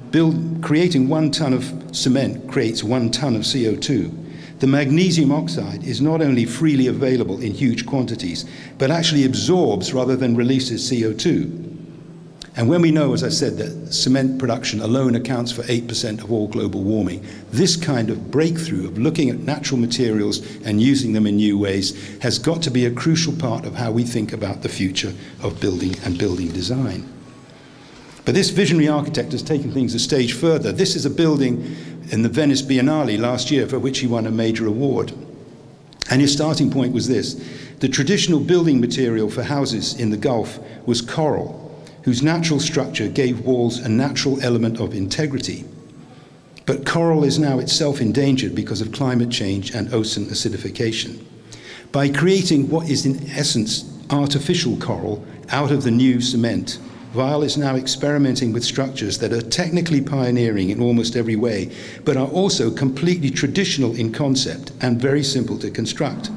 creating 1 ton of cement creates 1 ton of CO2, the magnesium oxide is not only freely available in huge quantities, but actually absorbs rather than releases CO2. And when we know, as I said, that cement production alone accounts for 8% of all global warming, this kind of breakthrough of looking at natural materials and using them in new ways has got to be a crucial part of how we think about the future of building and building design. But this visionary architect has taken things a stage further. This is a building in the Venice Biennale last year for which he won a major award. And his starting point was this: the traditional building material for houses in the Gulf was coral, whose natural structure gave walls a natural element of integrity. But coral is now itself endangered because of climate change and ocean acidification. By creating what is in essence artificial coral out of the new cement, Wael is now experimenting with structures that are technically pioneering in almost every way, but are also completely traditional in concept and very simple to construct.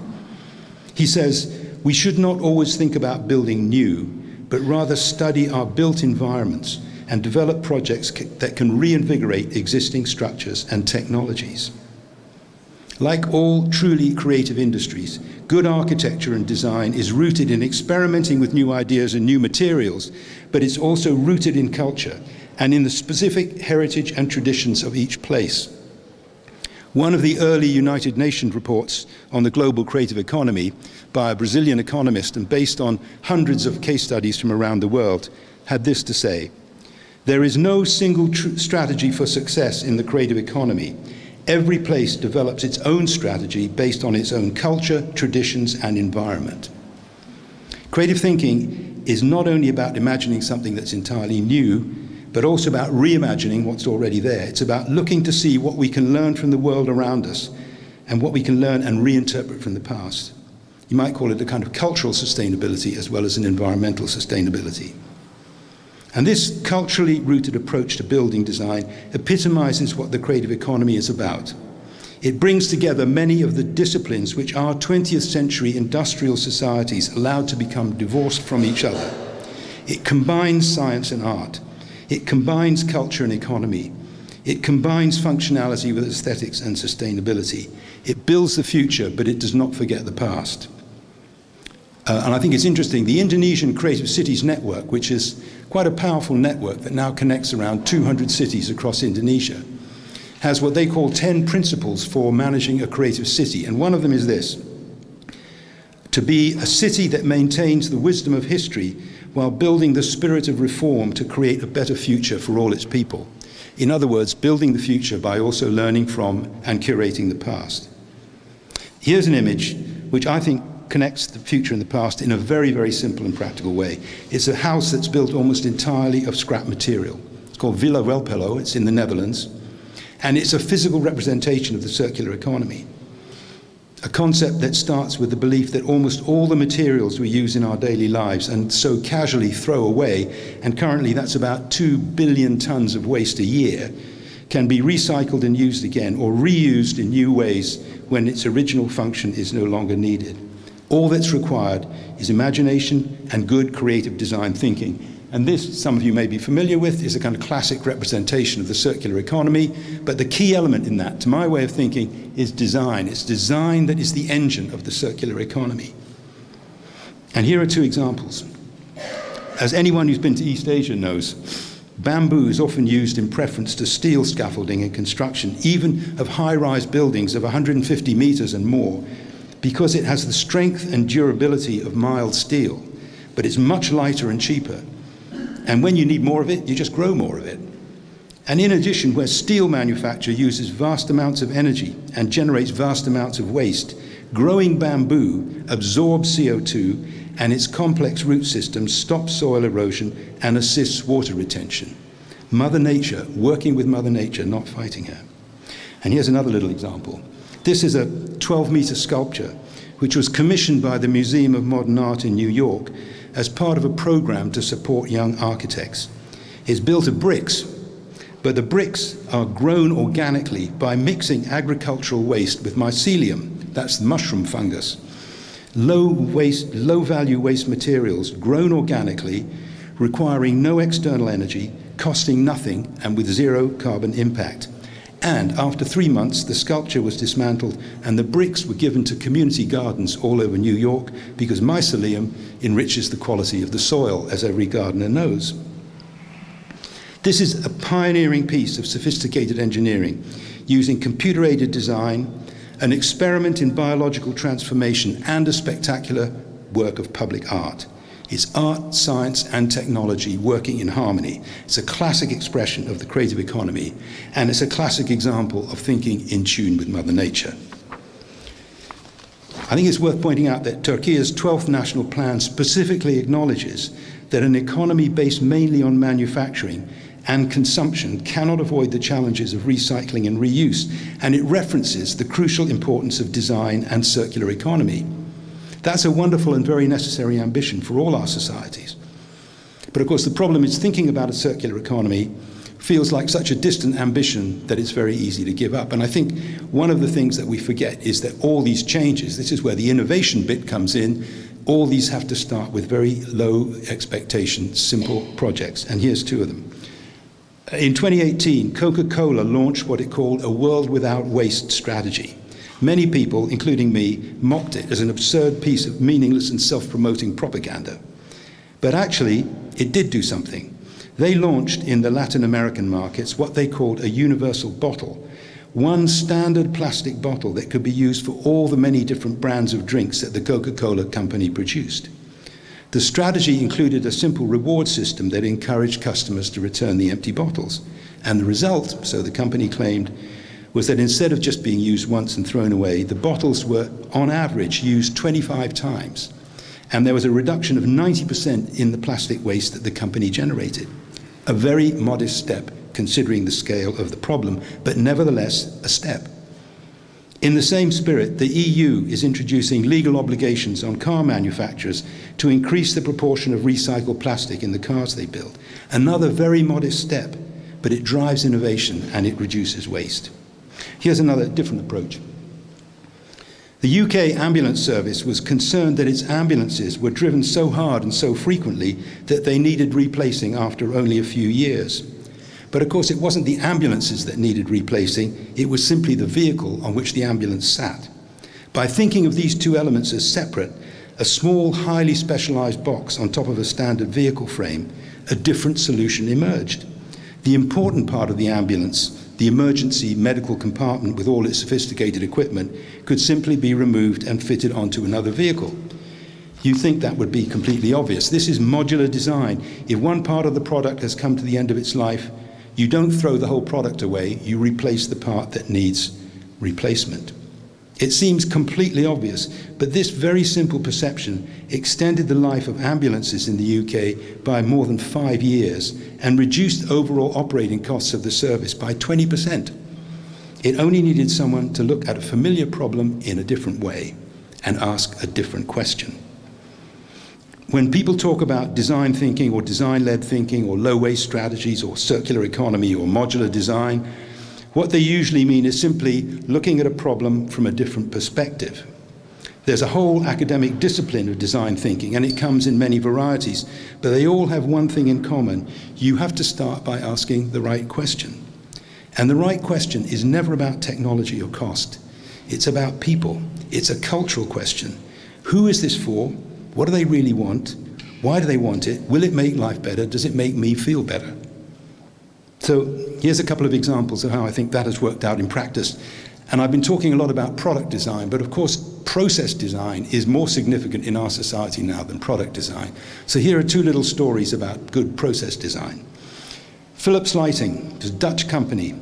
He says, we should not always think about building new, but rather study our built environments and develop projects that can reinvigorate existing structures and technologies. Like all truly creative industries, good architecture and design is rooted in experimenting with new ideas and new materials, but it's also rooted in culture and in the specific heritage and traditions of each place. One of the early United Nations reports on the global creative economy by a Brazilian economist and based on hundreds of case studies from around the world had this to say: "There is no single strategy for success in the creative economy. Every place develops its own strategy based on its own culture, traditions, and environment." Creative thinking is not only about imagining something that's entirely new, but also about reimagining what's already there. It's about looking to see what we can learn from the world around us and what we can learn and reinterpret from the past. You might call it a kind of cultural sustainability as well as an environmental sustainability. And this culturally rooted approach to building design epitomizes what the creative economy is about. It brings together many of the disciplines which our 20th century industrial societies allowed to become divorced from each other. It combines science and art. It combines culture and economy. It combines functionality with aesthetics and sustainability. It builds the future, but it does not forget the past. And I think it's interesting, the Indonesian Creative Cities Network, which is quite a powerful network that now connects around 200 cities across Indonesia, has what they call 10 principles for managing a creative city. And one of them is this: to be a city that maintains the wisdom of history while building the spirit of reform to create a better future for all its people. In other words, building the future by also learning from and curating the past. Here's an image which I think connects the future and the past in a very, very simple and practical way. It's a house that's built almost entirely of scrap material. It's called Villa Welpelo, it's in the Netherlands, and it's a physical representation of the circular economy. A concept that starts with the belief that almost all the materials we use in our daily lives and so casually throw away, and currently that's about 2 billion tons of waste a year, can be recycled and used again or reused in new ways when its original function is no longer needed. All that's required is imagination and good creative design thinking. And this, some of you may be familiar with, is a kind of classic representation of the circular economy. But the key element in that, to my way of thinking, is design. It's design that is the engine of the circular economy. And here are two examples. As anyone who's been to East Asia knows, bamboo is often used in preference to steel scaffolding in construction, even of high-rise buildings of 150 meters and more, because it has the strength and durability of mild steel, but it's much lighter and cheaper. And when you need more of it, you just grow more of it. And in addition, where steel manufacture uses vast amounts of energy and generates vast amounts of waste, growing bamboo absorbs CO2 and its complex root system stops soil erosion and assists water retention. Mother Nature, working with Mother Nature, not fighting her. And here's another little example. This is a 12-meter sculpture which was commissioned by the Museum of Modern Art in New York as part of a program to support young architects. It's built of bricks, but the bricks are grown organically by mixing agricultural waste with mycelium, that's the mushroom fungus. Low value waste materials grown organically, requiring no external energy, costing nothing, and with zero carbon impact. And after 3 months, the sculpture was dismantled and the bricks were given to community gardens all over New York because mycelium enriches the quality of the soil, as every gardener knows. This is a pioneering piece of sophisticated engineering using computer-aided design, an experiment in biological transformation, and a spectacular work of public art. It's art, science, and technology working in harmony. It's a classic expression of the creative economy, and it's a classic example of thinking in tune with Mother Nature. I think it's worth pointing out that Turkey's 12th national plan specifically acknowledges that an economy based mainly on manufacturing and consumption cannot avoid the challenges of recycling and reuse, and it references the crucial importance of design and circular economy. That's a wonderful and very necessary ambition for all our societies. But of course the problem is thinking about a circular economy feels like such a distant ambition that it's very easy to give up. And I think one of the things that we forget is that all these changes, this is where the innovation bit comes in, all these have to start with very low expectations, simple projects. And here's two of them. In 2018, Coca-Cola launched what it called a World Without Waste strategy. Many people, including me, mocked it as an absurd piece of meaningless and self-promoting propaganda. But actually, it did do something. They launched in the Latin American markets what they called a universal bottle, one standard plastic bottle that could be used for all the many different brands of drinks that the Coca-Cola company produced. The strategy included a simple reward system that encouraged customers to return the empty bottles. And the result, so the company claimed, was that instead of just being used once and thrown away, the bottles were, on average, used 25 times. And there was a reduction of 90% in the plastic waste that the company generated. A very modest step, considering the scale of the problem, but nevertheless a step. In the same spirit, the EU is introducing legal obligations on car manufacturers to increase the proportion of recycled plastic in the cars they build. Another very modest step, but it drives innovation and it reduces waste. Here's another different approach. The UK ambulance service was concerned that its ambulances were driven so hard and so frequently that they needed replacing after only a few years. But of course, it wasn't the ambulances that needed replacing, it was simply the vehicle on which the ambulance sat. By thinking of these two elements as separate, a small, highly specialized box on top of a standard vehicle frame, a different solution emerged. The important part of the ambulance, the emergency medical compartment with all its sophisticated equipment, could simply be removed and fitted onto another vehicle. You think that would be completely obvious. This is modular design. If one part of the product has come to the end of its life, you don't throw the whole product away, you replace the part that needs replacement. It seems completely obvious, but this very simple perception extended the life of ambulances in the UK by more than 5 years and reduced overall operating costs of the service by 20%. It only needed someone to look at a familiar problem in a different way and ask a different question. When people talk about design thinking or design-led thinking or low-waste strategies or circular economy or modular design, what they usually mean is simply looking at a problem from a different perspective. There's a whole academic discipline of design thinking, and it comes in many varieties, but they all have one thing in common. You have to start by asking the right question. And the right question is never about technology or cost. It's about people. It's a cultural question. Who is this for? What do they really want? Why do they want it? Will it make life better? Does it make me feel better? So here's a couple of examples of how I think that has worked out in practice. And I've been talking a lot about product design, but of course process design is more significant in our society now than product design. So here are two little stories about good process design. Philips Lighting is a Dutch company.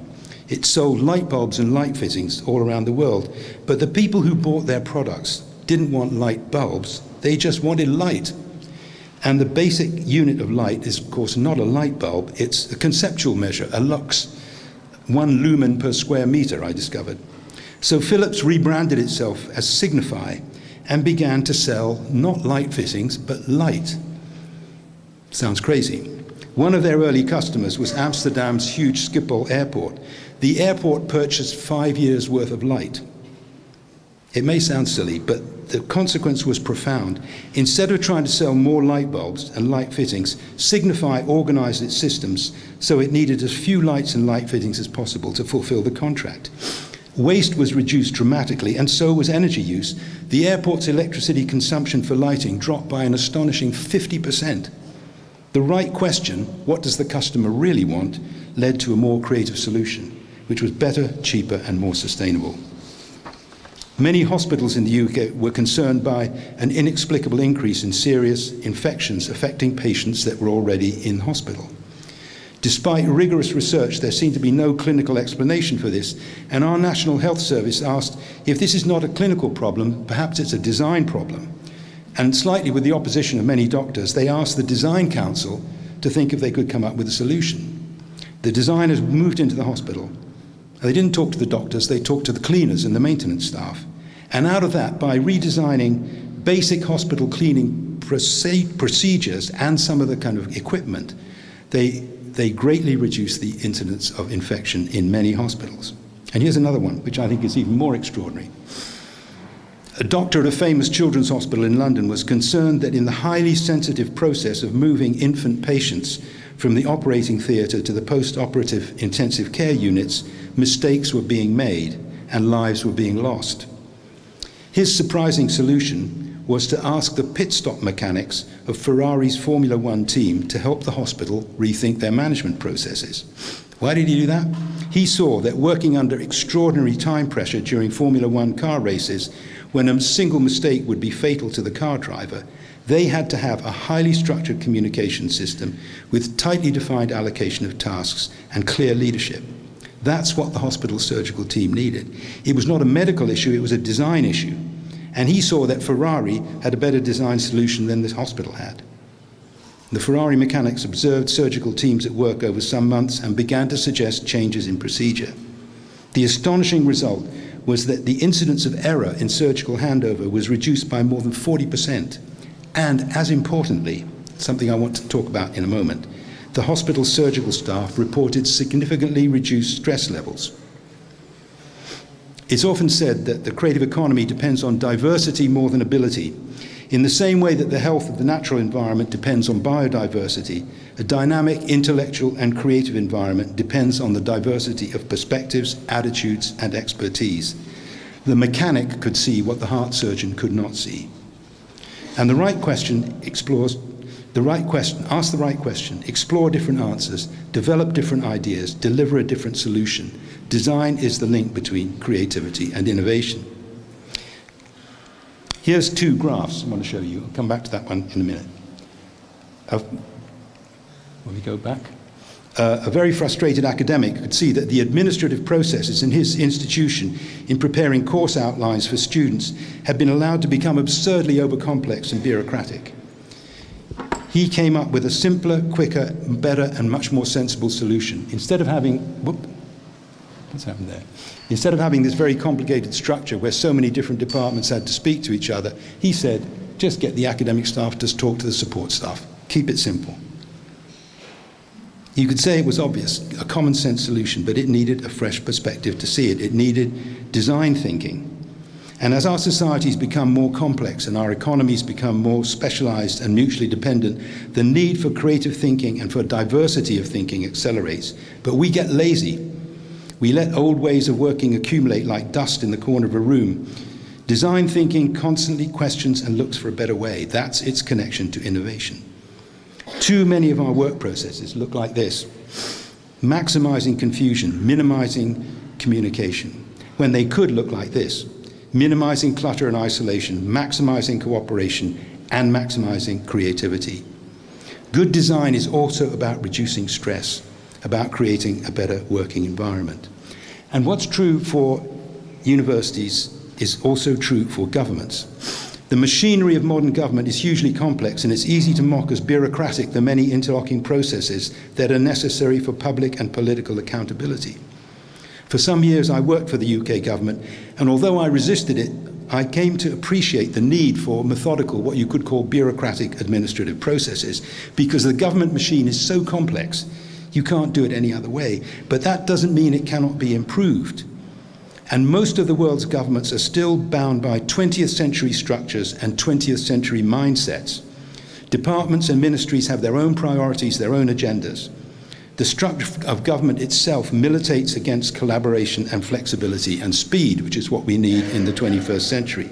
It sold light bulbs and light fittings all around the world, but the people who bought their products didn't want light bulbs, they just wanted light. And the basic unit of light is, of course, not a light bulb, it's a conceptual measure, a lux, 1 lumen per square meter, I discovered. So Philips rebranded itself as Signify and began to sell not light fittings, but light. Sounds crazy. One of their early customers was Amsterdam's huge Schiphol airport. The airport purchased 5 years' worth of light. It may sound silly, but the consequence was profound. Instead of trying to sell more light bulbs and light fittings, Signify organized its systems so it needed as few lights and light fittings as possible to fulfill the contract. Waste was reduced dramatically, and so was energy use. The airport's electricity consumption for lighting dropped by an astonishing 50%. The right question, what does the customer really want, led to a more creative solution, which was better, cheaper, and more sustainable. Many hospitals in the UK were concerned by an inexplicable increase in serious infections affecting patients that were already in hospital. Despite rigorous research, there seemed to be no clinical explanation for this, and our National Health Service asked if this is not a clinical problem, perhaps it's a design problem. And slightly with the opposition of many doctors, they asked the Design Council to think if they could come up with a solution. The designers moved into the hospital. They didn't talk to the doctors, they talked to the cleaners and the maintenance staff. And out of that, by redesigning basic hospital cleaning procedures and some of the kind of equipment, they greatly reduced the incidence of infection in many hospitals. And here's another one, which I think is even more extraordinary. A doctor at a famous children's hospital in London was concerned that in the highly sensitive process of moving infant patients from the operating theatre to the post-operative intensive care units, mistakes were being made, and lives were being lost. His surprising solution was to ask the pit stop mechanics of Ferrari's Formula One team to help the hospital rethink their management processes. Why did he do that? He saw that working under extraordinary time pressure during Formula One car races, when a single mistake would be fatal to the car driver, they had to have a highly structured communication system with tightly defined allocation of tasks and clear leadership. That's what the hospital surgical team needed. It was not a medical issue, it was a design issue. And he saw that Ferrari had a better design solution than the hospital had. The Ferrari mechanics observed surgical teams at work over some months and began to suggest changes in procedure. The astonishing result was that the incidence of error in surgical handover was reduced by more than 40%. And as importantly, something I want to talk about in a moment, the hospital's surgical staff reported significantly reduced stress levels. It's often said that the creative economy depends on diversity more than ability. In the same way that the health of the natural environment depends on biodiversity, a dynamic, intellectual, and creative environment depends on the diversity of perspectives, attitudes, and expertise. The mechanic could see what the heart surgeon could not see. And the right question explores the right question, ask the right question, explore different answers, develop different ideas, deliver a different solution. Design is the link between creativity and innovation. Here's two graphs I want to show you. I'll come back to that one in a minute. When we go back. A very frustrated academic could see that the administrative processes in his institution in preparing course outlines for students had been allowed to become absurdly overcomplex and bureaucratic. He came up with a simpler, quicker, better, and much more sensible solution. Instead of having, what's happened there? Instead of having this very complicated structure where so many different departments had to speak to each other, he said, just get the academic staff to talk to the support staff. Keep it simple. You could say it was obvious, a common sense solution, but it needed a fresh perspective to see it. It needed design thinking. And as our societies become more complex and our economies become more specialized and mutually dependent, the need for creative thinking and for diversity of thinking accelerates. But we get lazy. We let old ways of working accumulate like dust in the corner of a room. Design thinking constantly questions and looks for a better way. That's its connection to innovation. Too many of our work processes look like this: maximizing confusion, minimizing communication, when they could look like this: minimizing clutter and isolation, maximizing cooperation, and maximizing creativity. Good design is also about reducing stress, about creating a better working environment. And what's true for universities is also true for governments. The machinery of modern government is hugely complex, and it's easy to mock as bureaucratic the many interlocking processes that are necessary for public and political accountability. For some years I worked for the UK government, and although I resisted it, I came to appreciate the need for methodical, what you could call bureaucratic administrative processes, because the government machine is so complex, you can't do it any other way. But that doesn't mean it cannot be improved. And most of the world's governments are still bound by 20th century structures and 20th century mindsets. Departments and ministries have their own priorities, their own agendas. The structure of government itself militates against collaboration and flexibility and speed, which is what we need in the 21st century.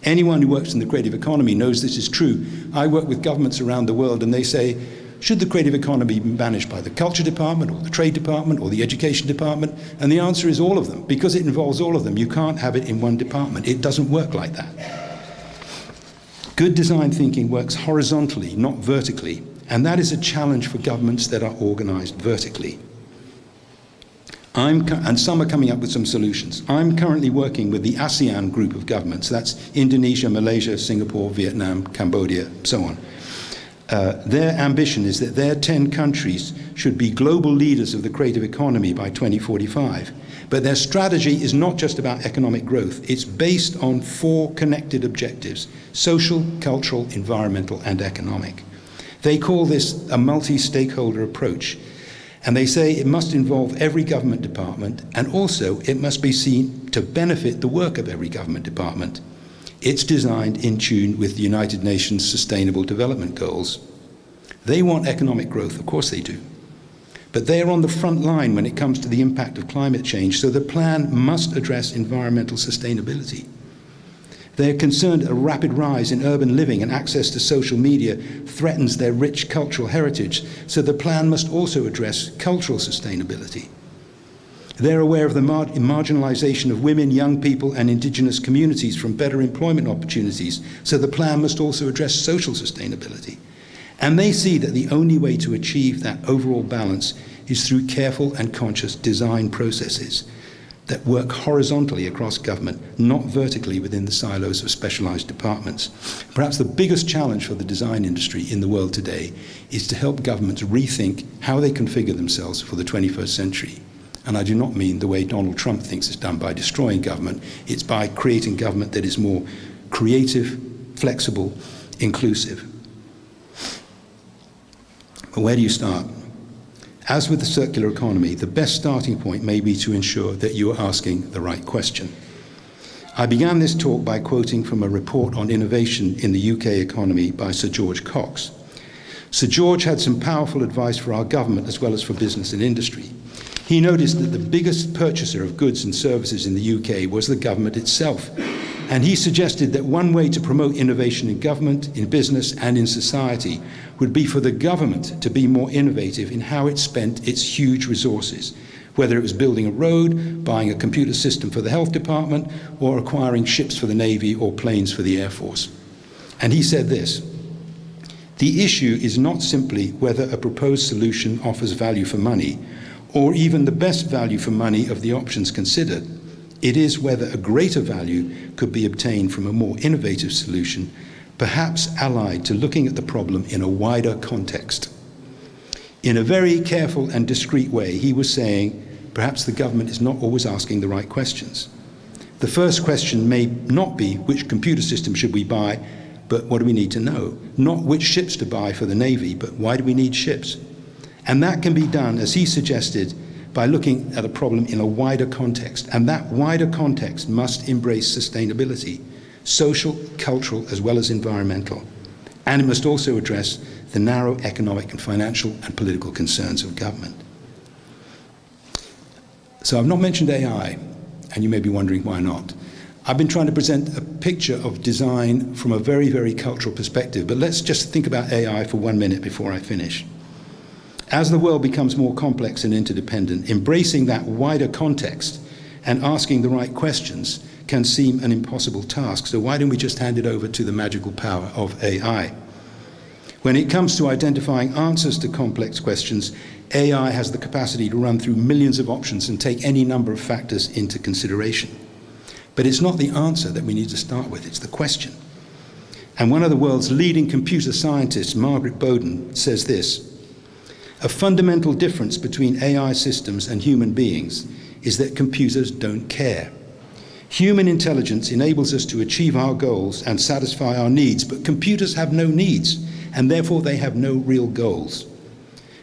Anyone who works in the creative economy knows this is true. I work with governments around the world, and they say, should the creative economy be managed by the culture department or the trade department or the education department? And the answer is all of them, because it involves all of them. You can't have it in one department. It doesn't work like that. Good design thinking works horizontally, not vertically. And that is a challenge for governments that are organized vertically. And some are coming up with some solutions. I'm currently working with the ASEAN group of governments. That's Indonesia, Malaysia, Singapore, Vietnam, Cambodia, so on. Their ambition is that their 10 countries should be global leaders of the creative economy by 2045. But their strategy is not just about economic growth. It's based on 4 connected objectives: social, cultural, environmental, and economic. They call this a multi-stakeholder approach. And they say it must involve every government department, and also it must be seen to benefit the work of every government department. It's designed in tune with the United Nations Sustainable Development Goals. They want economic growth, of course they do. But they are on the front line when it comes to the impact of climate change, so the plan must address environmental sustainability. They are concerned that a rapid rise in urban living and access to social media threatens their rich cultural heritage, so the plan must also address cultural sustainability. They're aware of the marginalization of women, young people, and indigenous communities from better employment opportunities, so the plan must also address social sustainability. And they see that the only way to achieve that overall balance is through careful and conscious design processes that work horizontally across government, not vertically within the silos of specialized departments. Perhaps the biggest challenge for the design industry in the world today is to help governments rethink how they configure themselves for the 21st century. And I do not mean the way Donald Trump thinks it's done by destroying government. It's by creating government that is more creative, flexible, inclusive. But where do you start? As with the circular economy, the best starting point may be to ensure that you are asking the right question. I began this talk by quoting from a report on innovation in the UK economy by Sir George Cox. Sir George had some powerful advice for our government as well as for business and industry. He noticed that the biggest purchaser of goods and services in the UK was the government itself. And he suggested that one way to promote innovation in government, in business, and in society would be for the government to be more innovative in how it spent its huge resources, whether it was building a road, buying a computer system for the health department, or acquiring ships for the Navy or planes for the Air Force. And he said this: "The issue is not simply whether a proposed solution offers value for money, or even the best value for money of the options considered. It is whether a greater value could be obtained from a more innovative solution, perhaps allied to looking at the problem in a wider context." In a very careful and discreet way, he was saying, perhaps the government is not always asking the right questions. The first question may not be which computer system should we buy, but what do we need to know? Not which ships to buy for the Navy, but why do we need ships? And that can be done, as he suggested, by looking at a problem in a wider context. And that wider context must embrace sustainability, social, cultural, as well as environmental. And it must also address the narrow economic and financial and political concerns of government. So I've not mentioned AI, and you may be wondering why not. I've been trying to present a picture of design from a very, very cultural perspective, but let's just think about AI for 1 minute before I finish. As the world becomes more complex and interdependent, embracing that wider context and asking the right questions can seem an impossible task. So why don't we just hand it over to the magical power of AI? When it comes to identifying answers to complex questions, AI has the capacity to run through millions of options and take any number of factors into consideration. But it's not the answer that we need to start with, it's the question. And one of the world's leading computer scientists, Margaret Bowden, says this: "A fundamental difference between AI systems and human beings is that computers don't care. Human intelligence enables us to achieve our goals and satisfy our needs, but computers have no needs, and therefore they have no real goals.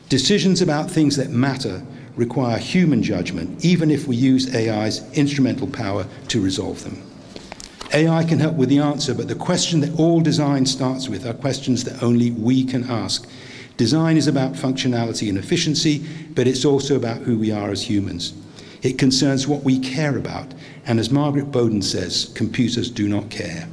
Decisions about things that matter require human judgment, even if we use AI's instrumental power to resolve them." AI can help with the answer, but the question that all design starts with are questions that only we can ask. Design is about functionality and efficiency, but it's also about who we are as humans. It concerns what we care about, and as Margaret Bowden says, computers do not care.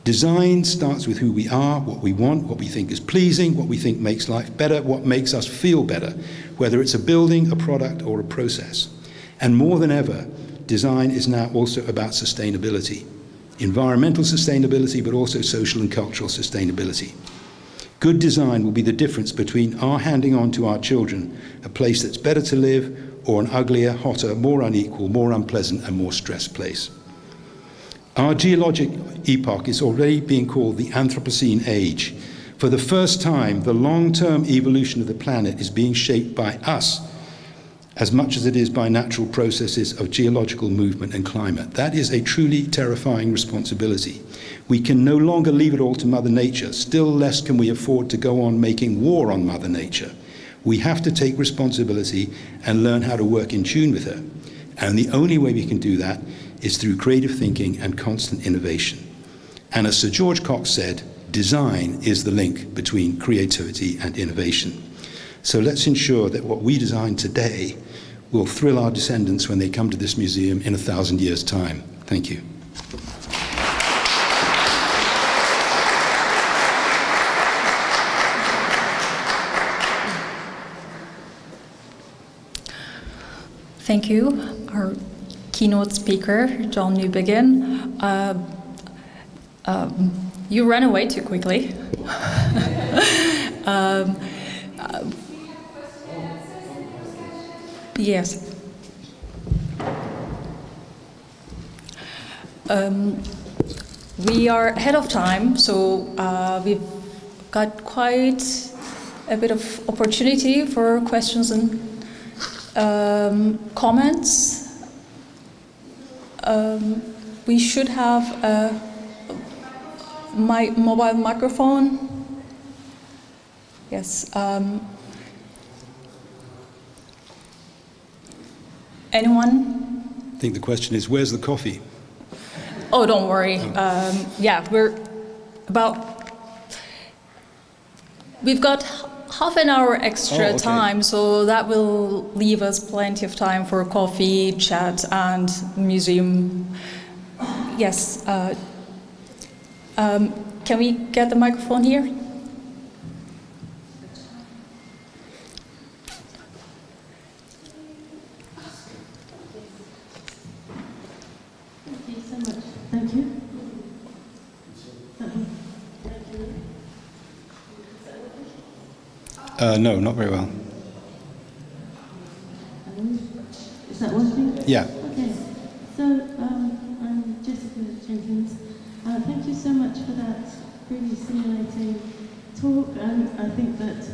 Design starts with who we are, what we want, what we think is pleasing, what we think makes life better, what makes us feel better, whether it's a building, a product, or a process. And more than ever, design is now also about sustainability. Environmental sustainability, but also social and cultural sustainability. Good design will be the difference between our handing on to our children a place that's better to live, or an uglier, hotter, more unequal, more unpleasant, and more stressed place. Our geologic epoch is already being called the Anthropocene Age. For the first time, the long-term evolution of the planet is being shaped by us as much as it is by natural processes of geological movement and climate. That is a truly terrifying responsibility. We can no longer leave it all to Mother Nature. Still less can we afford to go on making war on Mother Nature. We have to take responsibility and learn how to work in tune with her. And the only way we can do that is through creative thinking and constant innovation. And as Sir George Cox said, design is the link between creativity and innovation. So let's ensure that what we design today will thrill our descendants when they come to this museum in 1,000 years' time. Thank you. Thank you. Our keynote speaker, John Newbigin. You ran away too quickly. Yes. We are ahead of time, so we've got quite a bit of opportunity for questions and comments. We should have my mobile microphone. Yes. Anyone? I think the question is, where's the coffee? Oh, don't worry. Yeah, we've got half an hour extra time, so that will leave us plenty of time for coffee, chat, and museum. Yes. Can we get the microphone here? Thank you so much. Thank you. No, not very well. Is that working? Yeah. Okay. So, I'm Jessica Jenkins. Thank you so much for that really stimulating talk, and I think that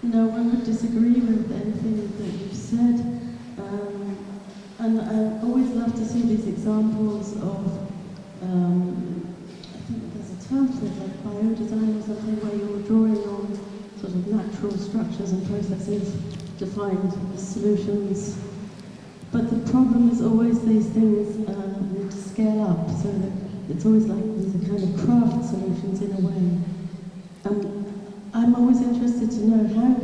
no one would disagree with anything that you've said. And I always love to see these examples of, I think there's a term for it, like biodesign or something, where you're drawing on sort of natural structures and processes to find solutions. But the problem is always these things need to scale up, so that it's always like these are kind of craft solutions in a way. I'm always interested to know, how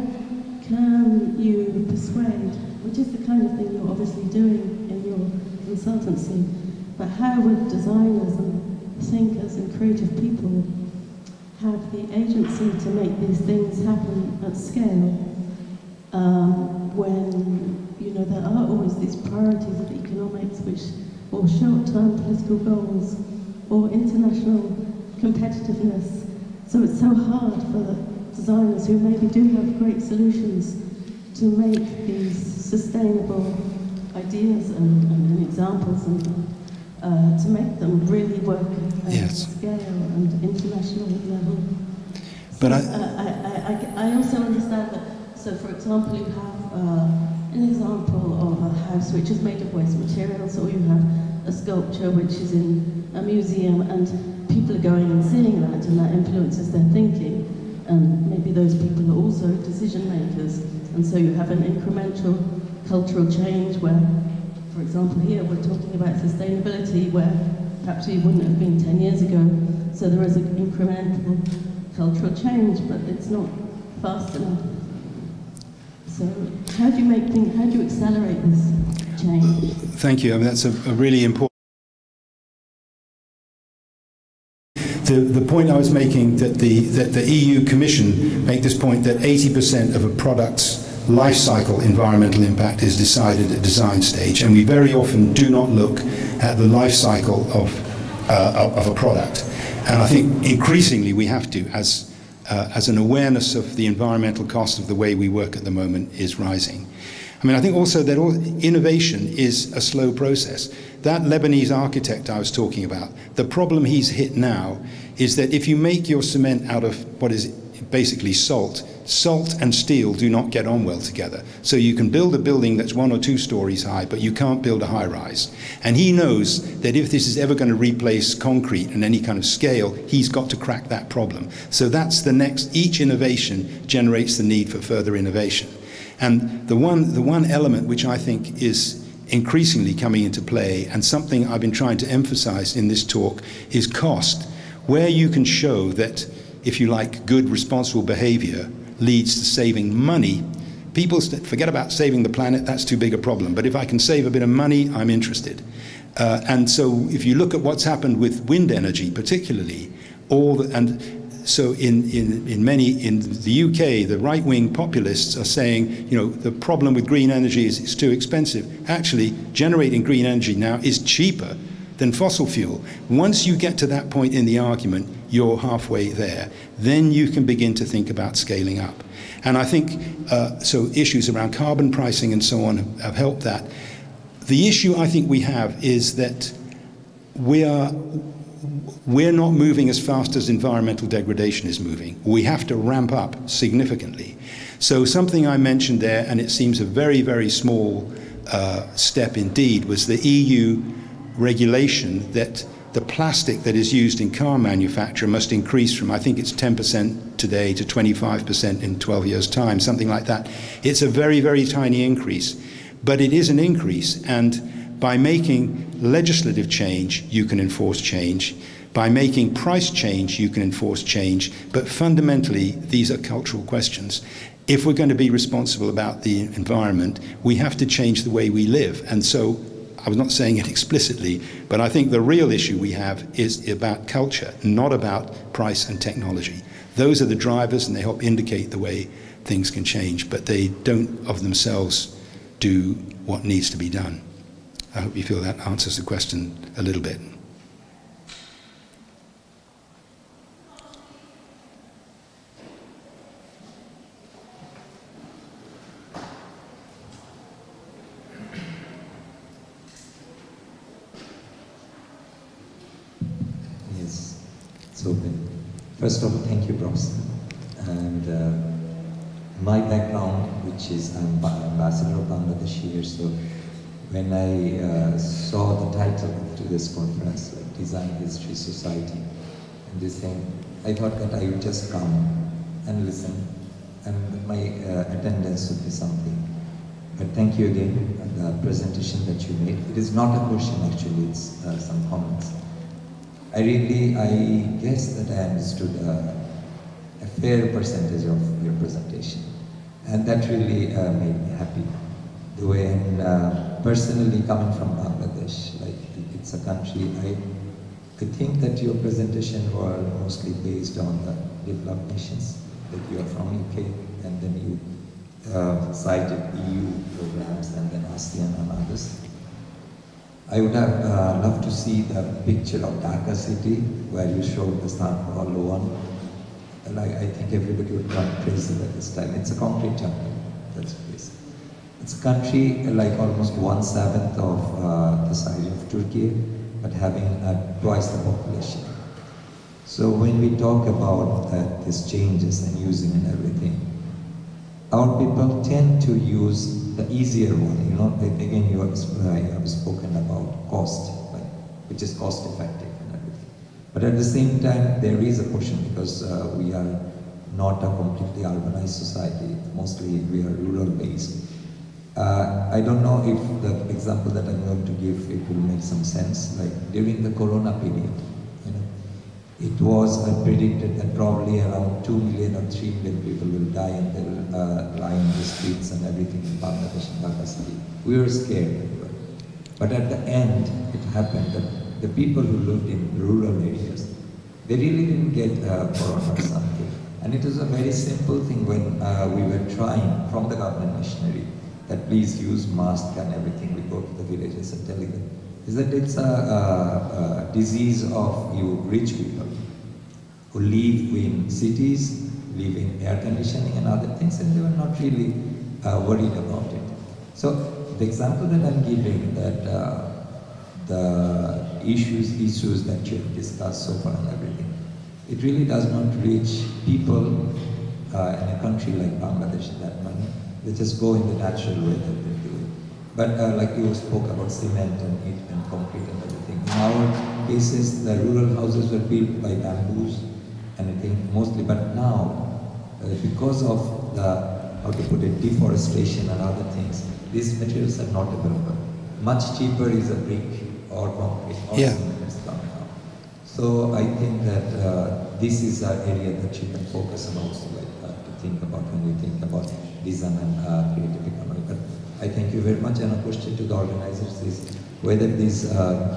can you persuade, which is the kind of thing you're obviously doing in your consultancy, but how would designers and thinkers and creative people have the agency to make these things happen at scale when, you know, there are always these priorities of economics or short-term political goals or international competitiveness. So it's so hard for the designers who maybe do have great solutions to make these sustainable ideas and examples and to make them really work at scale and international level. But so, I also understand that, so for example, you have an example of a house which is made of waste materials, or you have a sculpture which is in a museum, and people are going and seeing that, and that influences their thinking, and maybe those people are also decision makers, and so you have an incremental cultural change where, for example, here we're talking about sustainability where perhaps we wouldn't have been 10 years ago, so there is an incremental cultural change, but it's not fast enough. So how do you make things, how do you accelerate this change? Thank you. I mean, that's a really important. The point I was making, that the EU Commission make this point that 80% of a product's life cycle environmental impact is decided at design stage, and we very often do not look at the life cycle of a product. And I think increasingly we have to, as an awareness of the environmental cost of the way we work at the moment is rising. I mean, I think also that innovation is a slow process. That Lebanese architect I was talking about, the problem he's hit now is that if you make your cement out of what is basically salt, salt and steel do not get on well together. So you can build a building that's 1 or 2 stories high, but you can't build a high rise. And he knows that if this is ever going to replace concrete in any kind of scale, he's got to crack that problem. So that's the next, each innovation generates the need for further innovation. And the one element which I think is increasingly coming into play, and something I've been trying to emphasize in this talk, is cost. Where you can show that if you like, good, responsible behavior leads to saving money, people forget about saving the planet, that's too big a problem. But if I can save a bit of money, I'm interested. And so if you look at what's happened with wind energy particularly, so in the UK, the right-wing populists are saying, you know, the problem with green energy is it's too expensive. Actually, generating green energy now is cheaper than fossil fuel. Once you get to that point in the argument, you're halfway there. Then you can begin to think about scaling up. And I think, so issues around carbon pricing and so on have helped that. The issue I think we have is that we're not moving as fast as environmental degradation is moving. We have to ramp up significantly. So something I mentioned there, and it seems a very, very small step indeed, was the EU regulation that the plastic that is used in car manufacture must increase from, I think it's 10% today to 25% in 12 years' time, something like that. It's a very, very tiny increase, but it is an increase, and by making legislative change, you can enforce change. By making price change, you can enforce change, but fundamentally, these are cultural questions. If we're going to be responsible about the environment, we have to change the way we live, and so I was not saying it explicitly, but I think the real issue we have is about culture, not about price and technology. Those are the drivers, and they help indicate the way things can change, but they don't of themselves do what needs to be done. I hope you feel that answers the question a little bit. So, first of all, thank you, Bros. And my background, which is I'm ambassador of Bangladesh here, so when I saw the title to this conference, like Design History Society, and this thing, I thought that I would just come and listen, and my attendance would be something. But thank you again for the presentation that you made. It is not a question actually, it's some comments. I guess that I understood a fair percentage of your presentation, and that really made me happy. The way, personally coming from Bangladesh, like it's a country, I think that your presentation were mostly based on the developed nations, that you are from UK, and then you cited EU programs and then ASEAN and others. I would have loved to see the picture of Dhaka city where you showed the Stanford one. And I think everybody would come crazy at this time. It's a concrete jungle, that's crazy. It's a country like almost 1/7 of the size of Turkey, but having twice the population. So when we talk about these changes and using and everything, our people tend to use the easier one, you know. Again, you have spoken about cost, right, which is cost effective and everything. But at the same time, there is a portion because we are not a completely urbanized society. Mostly we are rural based. I don't know if the example that I'm going to give, it will make some sense. Like during the Corona period, you know, it was predicted that probably around 2 million or 3 million people will die and they will lie in the streets and everything in Bangladesh and Dhaka city. We were scared. But at the end, it happened that the people who lived in rural areas, they really didn't get Corona or something. And it was a very simple thing when we were trying from the government machinery that please use mask and everything. We go to the villages and telling them, is that it's a disease of you rich people who live in cities, live in air conditioning and other things, and they were not really worried about it. So the example that I'm giving, that the issues that you have discussed so far and everything, it really does not reach people in a country like Bangladesh that much. They just go in the natural way that they do it. But like you spoke about cement and heat and concrete and everything. In our cases, the rural houses were built by bamboos and I think mostly, but now, because of the, how to put it, deforestation and other things, these materials are not available. Much cheaper is a brick or concrete or cement is coming out. So I think that this is an area that you can focus on also, like to think about when you think about design and creative economy. But I thank you very much, and a question to the organizers is whether these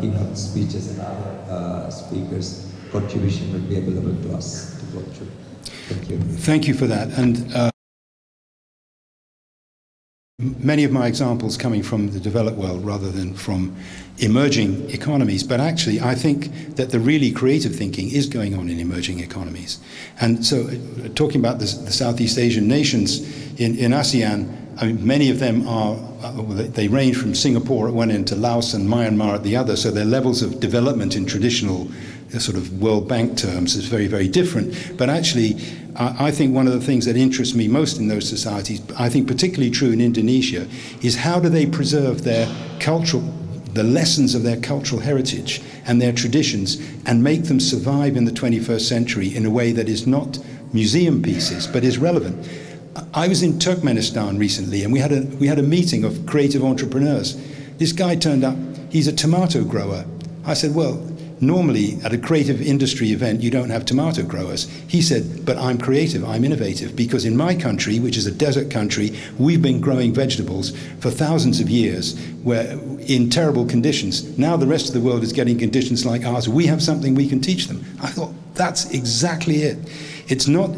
keynote speeches and other speakers' contribution will be available to us to go through. Thank you. Thank you for that. And many of my examples coming from the developed world rather than from emerging economies, but actually I think that the really creative thinking is going on in emerging economies. And so talking about the Southeast Asian nations in ASEAN, I mean, many of them are, they range from Singapore at one end to Laos and Myanmar at the other, so their levels of development in traditional sort of World Bank terms is very, very different. But actually, I think one of the things that interests me most in those societies, I think particularly true in Indonesia, is how do they preserve their cultural, the lessons of their cultural heritage and their traditions, and make them survive in the 21st century in a way that is not museum pieces, but is relevant. I was in Turkmenistan recently, and we had a meeting of creative entrepreneurs. This guy turned up, he's a tomato grower. I said, well, normally at a creative industry event you don't have tomato growers. He said, but I'm creative, I'm innovative, because in my country, which is a desert country, we've been growing vegetables for thousands of years where in terrible conditions. Now the rest of the world is getting conditions like ours. We have something we can teach them. I thought, that's exactly it. It's not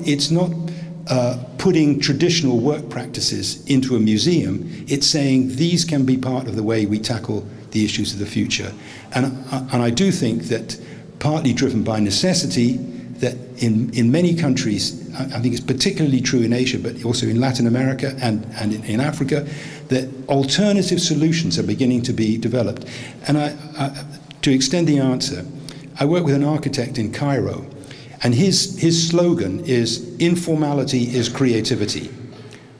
putting traditional work practices into a museum. It's saying these can be part of the way we tackle the issues of the future. And I do think that, partly driven by necessity, that in many countries, I think it's particularly true in Asia, but also in Latin America and in Africa, that alternative solutions are beginning to be developed. And to extend the answer, I work with an architect in Cairo, and his slogan is, informality is creativity.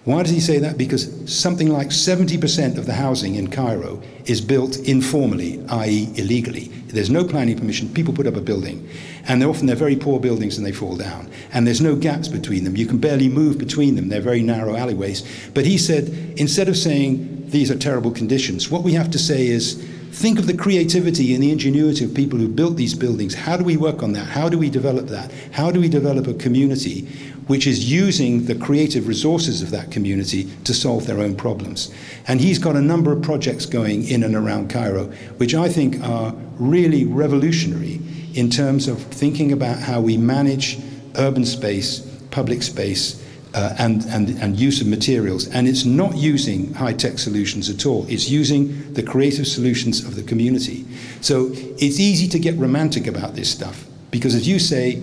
Why does he say that? Because something like 70% of the housing in Cairo is built informally, i.e. illegally. There's no planning permission, people put up a building, and they're very poor buildings and they fall down. And there's no gaps between them, you can barely move between them, they're very narrow alleyways. But he said, instead of saying these are terrible conditions, what we have to say is, think of the creativity and the ingenuity of people who built these buildings. How do we work on that? How do we develop that? How do we develop a community which is using the creative resources of that community to solve their own problems? And he's got a number of projects going in and around Cairo, which I think are really revolutionary in terms of thinking about how we manage urban space, public space, and use of materials. And it's not using high-tech solutions at all. It's using the creative solutions of the community. So it's easy to get romantic about this stuff, because as you say,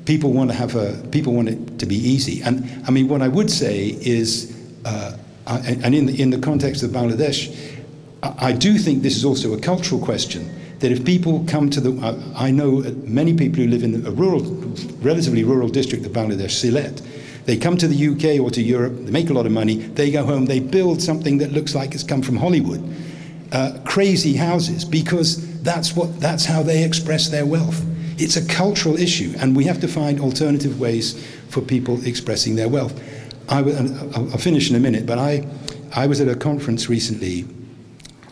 people want it to be easy. And I mean, what I would say is, and in the context of Bangladesh, I do think this is also a cultural question. That if people come to I know many people who live in a relatively rural district of Bangladesh, Sylhet. They come to the UK or to Europe, they make a lot of money, they go home, they build something that looks like it's come from Hollywood. Crazy houses, because that's how they express their wealth. It's a cultural issue, and we have to find alternative ways for people expressing their wealth. I'll finish in a minute, but I was at a conference recently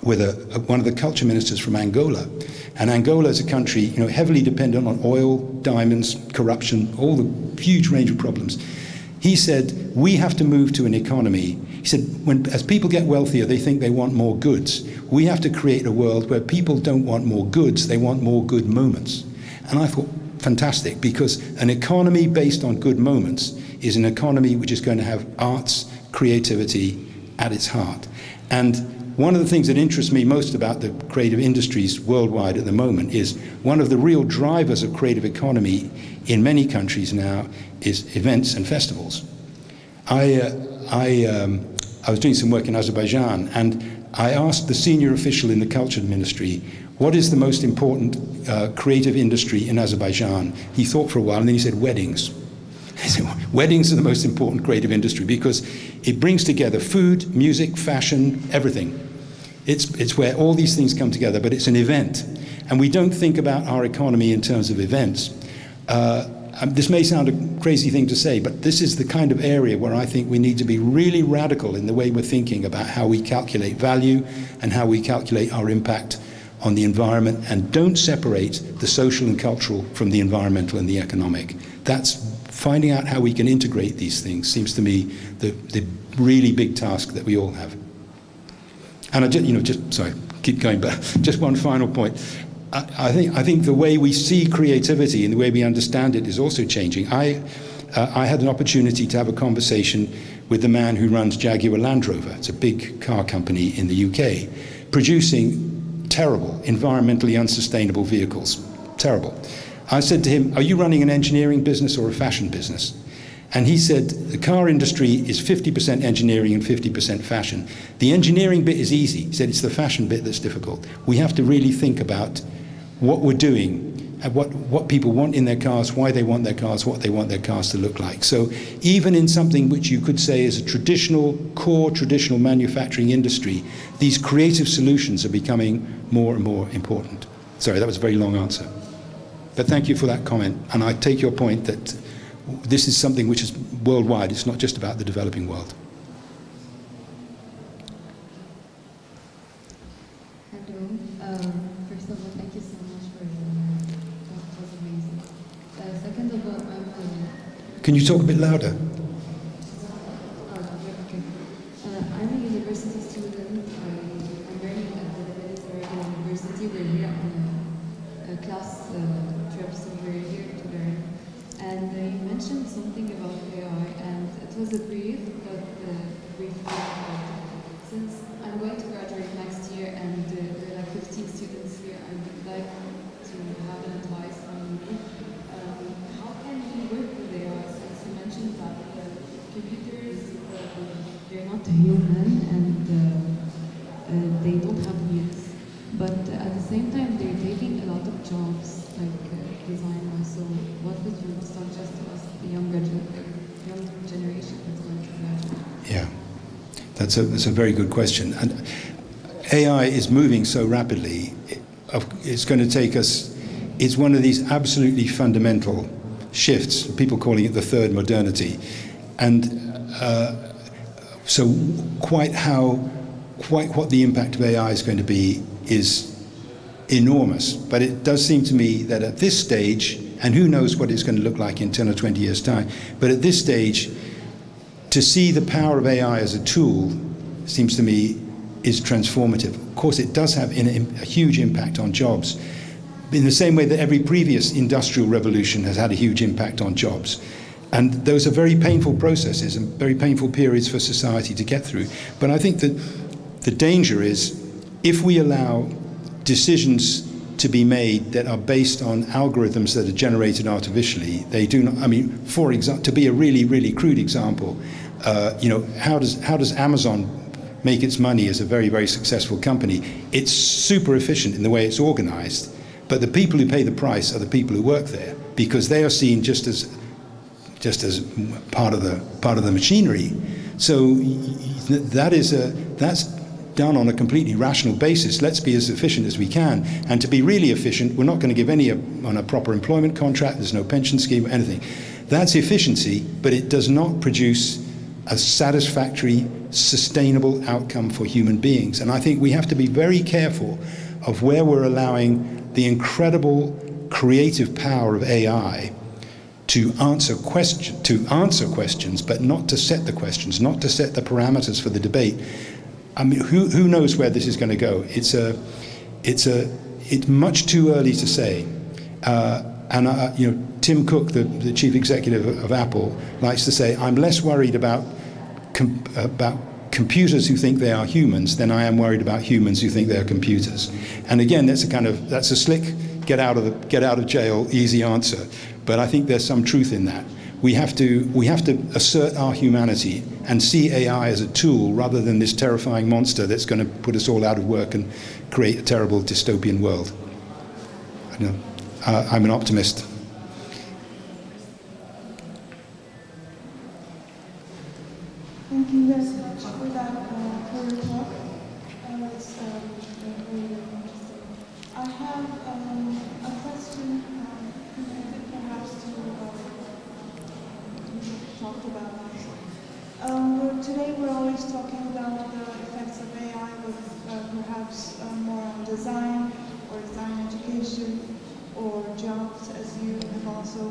with one of the culture ministers from Angola. And Angola is a country, heavily dependent on oil, diamonds, corruption, all the huge range of problems. He said, we have to move to an economy. He said, as people get wealthier, they think they want more goods. We have to create a world where people don't want more goods, they want more good moments. And I thought, fantastic, because an economy based on good moments is an economy which is going to have arts, creativity at its heart. And one of the things that interests me most about the creative industries worldwide at the moment is one of the real drivers of creative economy in many countries now is events and festivals. I was doing some work in Azerbaijan, and I asked the senior official in the culture ministry, what is the most important creative industry in Azerbaijan? He thought for a while, and then he said, weddings. I said, well, weddings are the most important creative industry because it brings together food, music, fashion, everything. It's where all these things come together, but it's an event. And we don't think about our economy in terms of events. This may sound a crazy thing to say, but this is the kind of area where I think we need to be really radical in the way we're thinking about how we calculate value and how we calculate our impact on the environment and don't separate the social and cultural from the environmental and the economic. That's finding out how we can integrate these things seems to me the really big task that we all have. And I just sorry, keep going back. Just one final point. I think the way we see creativity and the way we understand it is also changing. I had an opportunity to have a conversation with the man who runs Jaguar Land Rover. It's a big car company in the UK, producing terrible, environmentally unsustainable vehicles. Terrible. I said to him, are you running an engineering business or a fashion business? And he said, the car industry is 50% engineering and 50% fashion. The engineering bit is easy. He said, it's the fashion bit that's difficult. We have to really think about what we're doing and what people want in their cars, why they want their cars, what they want their cars to look like. So even in something which you could say is a traditional, core traditional manufacturing industry, these creative solutions are becoming more and more important. Sorry, that was a very long answer. But thank you for that comment. And I take your point that this is something which is worldwide. It's not just about the developing world. Hello. First of all, thank you so much for your talk. It was amazing. Second of all, Can you talk a bit louder? Okay. I'm a university student. I'm learning at the Mediterranean University. We're here on a class trip, so we're here to learn. And you mentioned something about AI, and it was a brief, but brief. Since I'm going to graduate next year, and there are like 15 students here, I would like to have an advice from you. How can we work with AI? Since you mentioned that computers, they're not human, and they don't have needs. But at the same time, they're taking a lot of jobs, like designers. So what would you suggest to us, the younger generation that's going to graduate? Yeah, that's a very good question. And AI is moving so rapidly, it's going to take us, it's one of these absolutely fundamental shifts, people calling it the third modernity. And so quite what the impact of AI is going to be is enormous. But it does seem to me that at this stage, and who knows what it's going to look like in 10 or 20 years' time, but at this stage, to see the power of AI as a tool seems to me is transformative. Of course, it does have a huge impact on jobs, in the same way that every previous industrial revolution has had a huge impact on jobs. And those are very painful processes and very painful periods for society to get through. But I think that the danger is if we allow decisions to be made that are based on algorithms that are generated artificially, they do not, I mean, for example, to be a really, really crude example, how does Amazon make its money as a very, very successful company? It's super efficient in the way it's organized, but the people who pay the price are the people who work there, because they are seen just as part of the machinery. So that's done on a completely rational basis. Let's be as efficient as we can. And to be really efficient, we're not going to give any on a proper employment contract. There's no pension scheme or anything. That's efficiency, but it does not produce a satisfactory, sustainable outcome for human beings. And I think we have to be very careful of where we're allowing the incredible creative power of AI to answer questions, but not to set the questions, not to set the parameters for the debate. I mean, who knows where this is going to go? It's much too early to say. Tim Cook, the chief executive of Apple, likes to say, "I'm less worried about computers who think they are humans than I am worried about humans who think they are computers." And again, that's a slick get out of jail easy answer. But I think there's some truth in that. We have to assert our humanity and see AI as a tool rather than this terrifying monster that's going to put us all out of work and create a terrible dystopian world. I'm an optimist. Thank you very much for that, for your talk. It's very interesting. I have a question connected perhaps to what you talked about. Today we're always talking about the effects of AI, with perhaps more on design or design education, or jobs, as you have also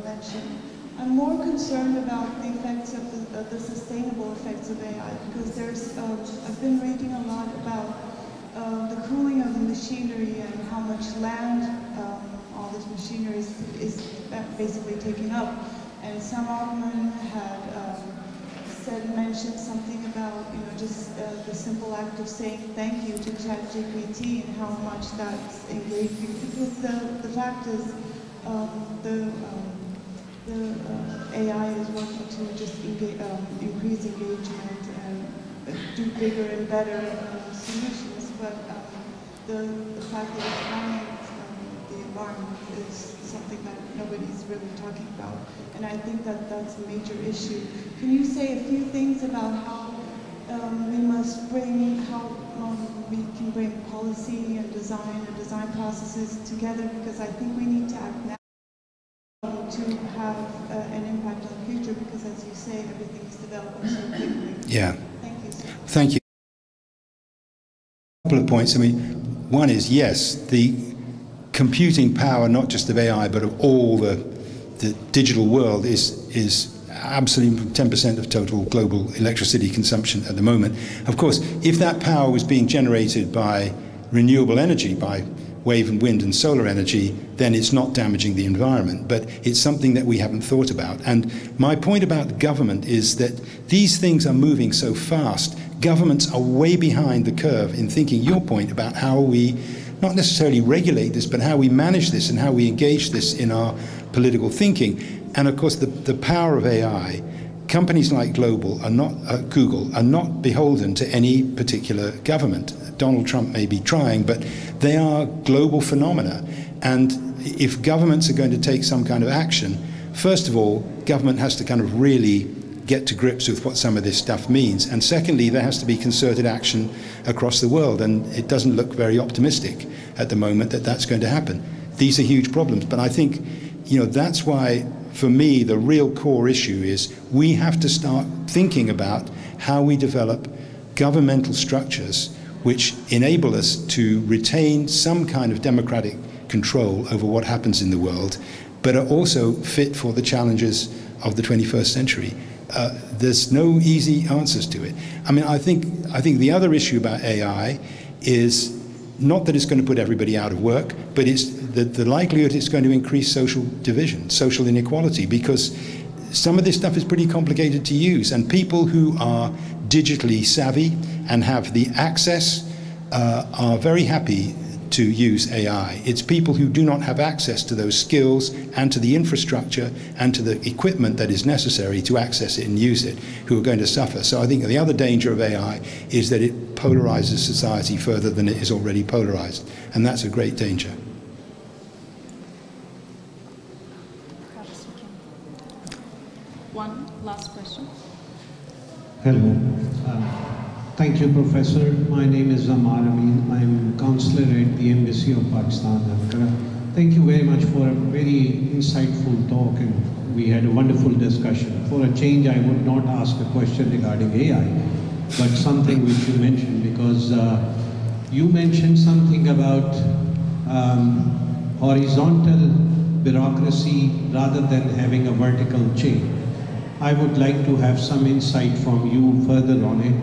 mentioned. I'm more concerned about the effects of the sustainable effects of AI, because I've been reading a lot about the cooling of the machinery and how much land all this machinery is basically taking up. And some of them had mentioned something about, just the simple act of saying thank you to ChatGPT and how much that's engaged you. Because the fact is, the AI is working to just increase engagement and do bigger and better solutions, but the fact that it's harming the environment is something that nobody's really talking about, and I think that that's a major issue. Can you say a few things about how we can bring policy and design processes together, because I think we need to act now to have an impact on the future, because as you say, everything is developing so quickly. Yeah. Thank you, sir. Thank you. A couple of points. I mean, one is, yes, the computing power, not just of AI, but of all the digital world is absolutely 10% of total global electricity consumption at the moment. Of course, if that power was being generated by renewable energy, by wave and wind and solar energy, then it's not damaging the environment. But it's something that we haven't thought about. And my point about government is that these things are moving so fast. Governments are way behind the curve in thinking your point about how we not necessarily regulate this, but how we manage this and how we engage this in our political thinking. And of course, the power of AI, companies like Google are not beholden to any particular government. Donald Trump may be trying, but they are global phenomena. And if governments are going to take some kind of action, first of all, government has to kind of really get to grips with what some of this stuff means. And secondly, there has to be concerted action across the world. And it doesn't look very optimistic at the moment that that's going to happen. These are huge problems. But I think, that's why, for me, the real core issue is we have to start thinking about how we develop governmental structures which enable us to retain some kind of democratic control over what happens in the world, but are also fit for the challenges of the 21st century. There's no easy answers to it. I mean, I think the other issue about AI is not that it's going to put everybody out of work, but it's the likelihood it's going to increase social division, social inequality, because some of this stuff is pretty complicated to use, and people who are digitally savvy and have the access are very happy to use AI. It's people who do not have access to those skills and to the infrastructure and to the equipment that is necessary to access it and use it who are going to suffer. So I think the other danger of AI is that it polarizes society further than it is already polarized, and that's a great danger. One last question. Hello. Thank you, Professor. My name is Ammar Amin. I'm counselor at the Embassy of Pakistan, Ankara. Thank you very much for a very insightful talk, and we had a wonderful discussion. For a change, I would not ask a question regarding AI, but something which you mentioned, because you mentioned something about horizontal bureaucracy rather than having a vertical chain. I would like to have some insight from you further on it,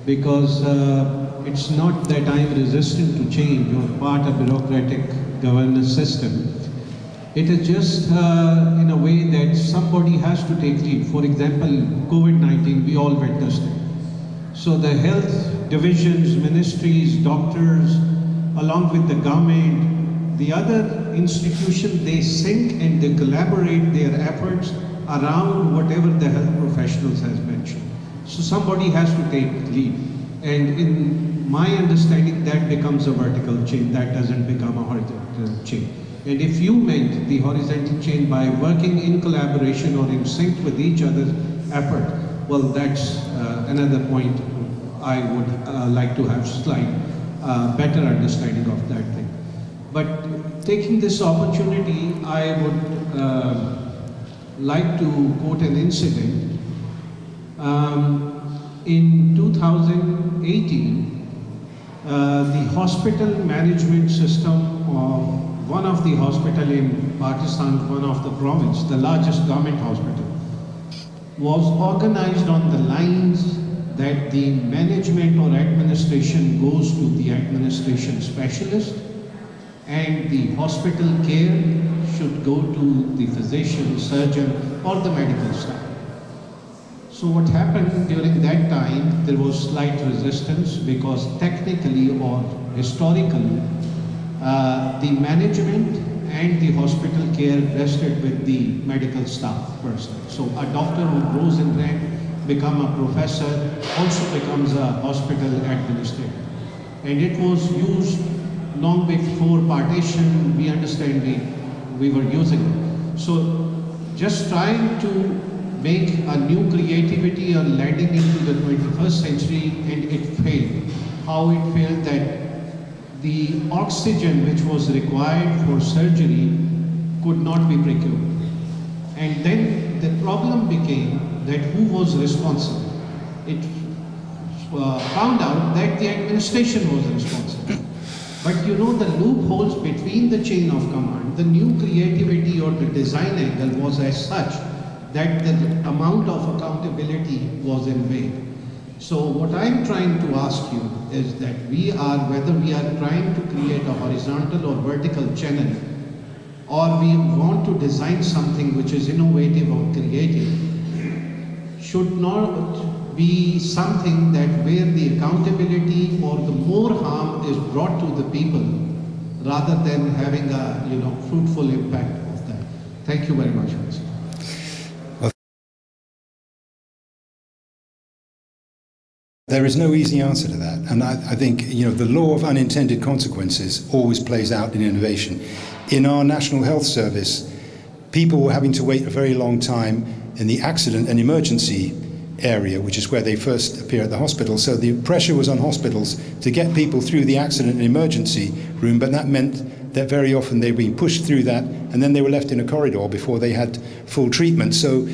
because it's not that I'm resistant to change or part of bureaucratic governance system. It is just in a way that somebody has to take lead. For example, COVID-19, we all witnessed it. So the health divisions, ministries, doctors, along with the government, the other institutions, they sync and they collaborate their efforts around whatever the health professionals has mentioned. So somebody has to take lead. And in my understanding, that becomes a vertical chain. That doesn't become a horizontal chain. And if you meant the horizontal chain by working in collaboration or in sync with each other's effort, well, that's another point I would like to have slight better understanding of that thing. But taking this opportunity, I would like to quote an incident. In 2018, the hospital management system of one of the hospital in Pakistan, one of the province, the largest government hospital, was organized on the lines that the management or administration goes to the administration specialist and the hospital care should go to the physician, surgeon or the medical staff. So what happened during that time, there was slight resistance because technically or historically, the management and the hospital care rested with the medical staff person. So a doctor who grows in rank, become a professor, also becomes a hospital administrator. And it was used long before partition, we understand we were using it. So just trying to make a new creativity or landing into the 21st century, and it failed. How it failed that the oxygen which was required for surgery could not be procured. And then the problem became that who was responsible. It found out that the administration was responsible. But you know, the loopholes between the chain of command, the new creativity or the design angle was as such that the amount of accountability was in vain. So what I'm trying to ask you is that whether we are trying to create a horizontal or vertical channel, or we want to design something which is innovative or creative, should not be something that where the accountability or the more harm is brought to the people rather than having a fruitful impact of that. Thank you very much. There is no easy answer to that, and I think the law of unintended consequences always plays out in innovation. In our National Health Service, people were having to wait a very long time in the accident and emergency area, which is where they first appear at the hospital. So the pressure was on hospitals to get people through the accident and emergency room, but that meant that very often they were being pushed through that, and then they were left in a corridor before they had full treatment. So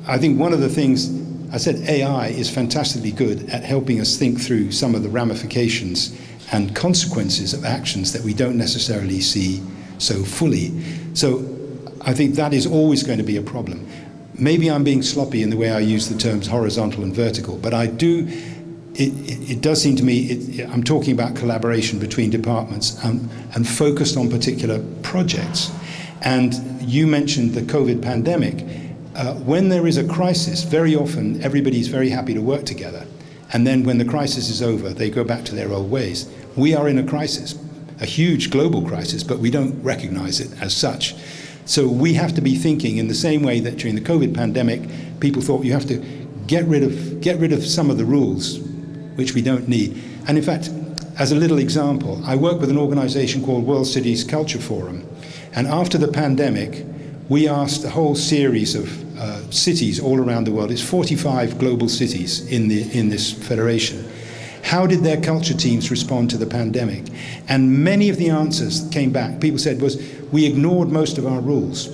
I think one of the things, I said AI is fantastically good at helping us think through some of the ramifications and consequences of actions that we don't necessarily see so fully. So I think that is always going to be a problem. Maybe I'm being sloppy in the way I use the terms horizontal and vertical, but it does seem to me, I'm talking about collaboration between departments and focused on particular projects. And you mentioned the COVID pandemic. When there is a crisis, very often everybody's very happy to work together. And then when the crisis is over, they go back to their old ways. We are in a crisis, a huge global crisis, but we don't recognize it as such. So we have to be thinking in the same way that during the COVID pandemic, people thought you have to get rid of some of the rules, which we don't need. And in fact, as a little example, I work with an organization called World Cities Culture Forum. And after the pandemic, we asked a whole series of cities all around the world. It's 45 global cities in this federation. How did their culture teams respond to the pandemic? And many of the answers came back. People said we ignored most of our rules.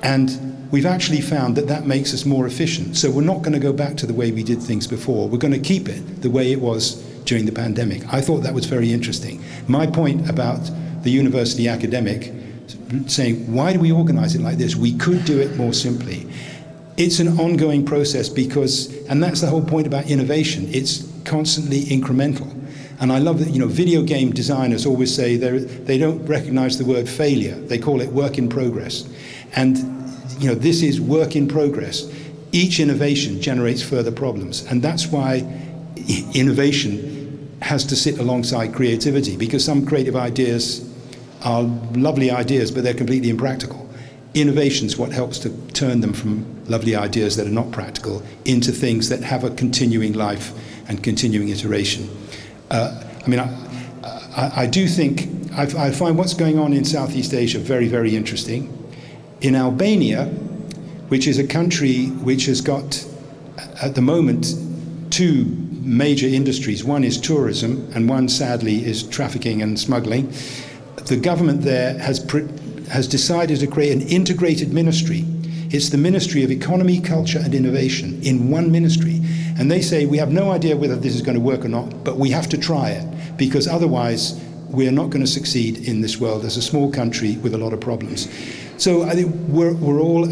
And we've actually found that makes us more efficient. So we're not going to go back to the way we did things before. We're going to keep it the way it was during the pandemic. I thought that was very interesting. My point about the university academic saying, why do we organize it like this? We could do it more simply. It's an ongoing process and that's the whole point about innovation. It's constantly incremental. And I love that, video game designers always say they don't recognize the word failure. They call it work in progress. And, this is work in progress. Each innovation generates further problems. And that's why innovation has to sit alongside creativity, because some creative ideas are lovely ideas, but they're completely impractical. Innovation is what helps to turn them from lovely ideas that are not practical into things that have a continuing life and continuing iteration. I do think, I find what's going on in Southeast Asia very, very interesting. In Albania, which is a country which has got, at the moment, two major industries. One is tourism, and one, sadly, is trafficking and smuggling. The government there has decided to create an integrated ministry. It's the Ministry of Economy, Culture and Innovation in one ministry. And they say, we have no idea whether this is going to work or not, but we have to try it. because otherwise we're not going to succeed in this world as a small country with a lot of problems. So I think we're all,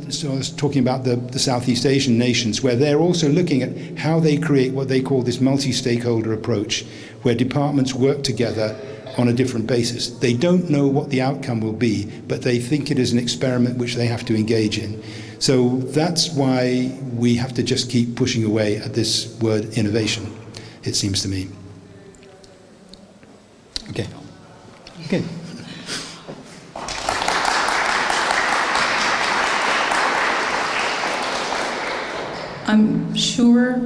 so I was talking about the Southeast Asian nations, where they're also looking at how they create what they call this multi-stakeholder approach, where departments work together on a different basis. They don't know what the outcome will be, but they think it is an experiment which they have to engage in. So that's why we have to just keep pushing away at this word innovation, it seems to me. Okay. Okay. I'm sure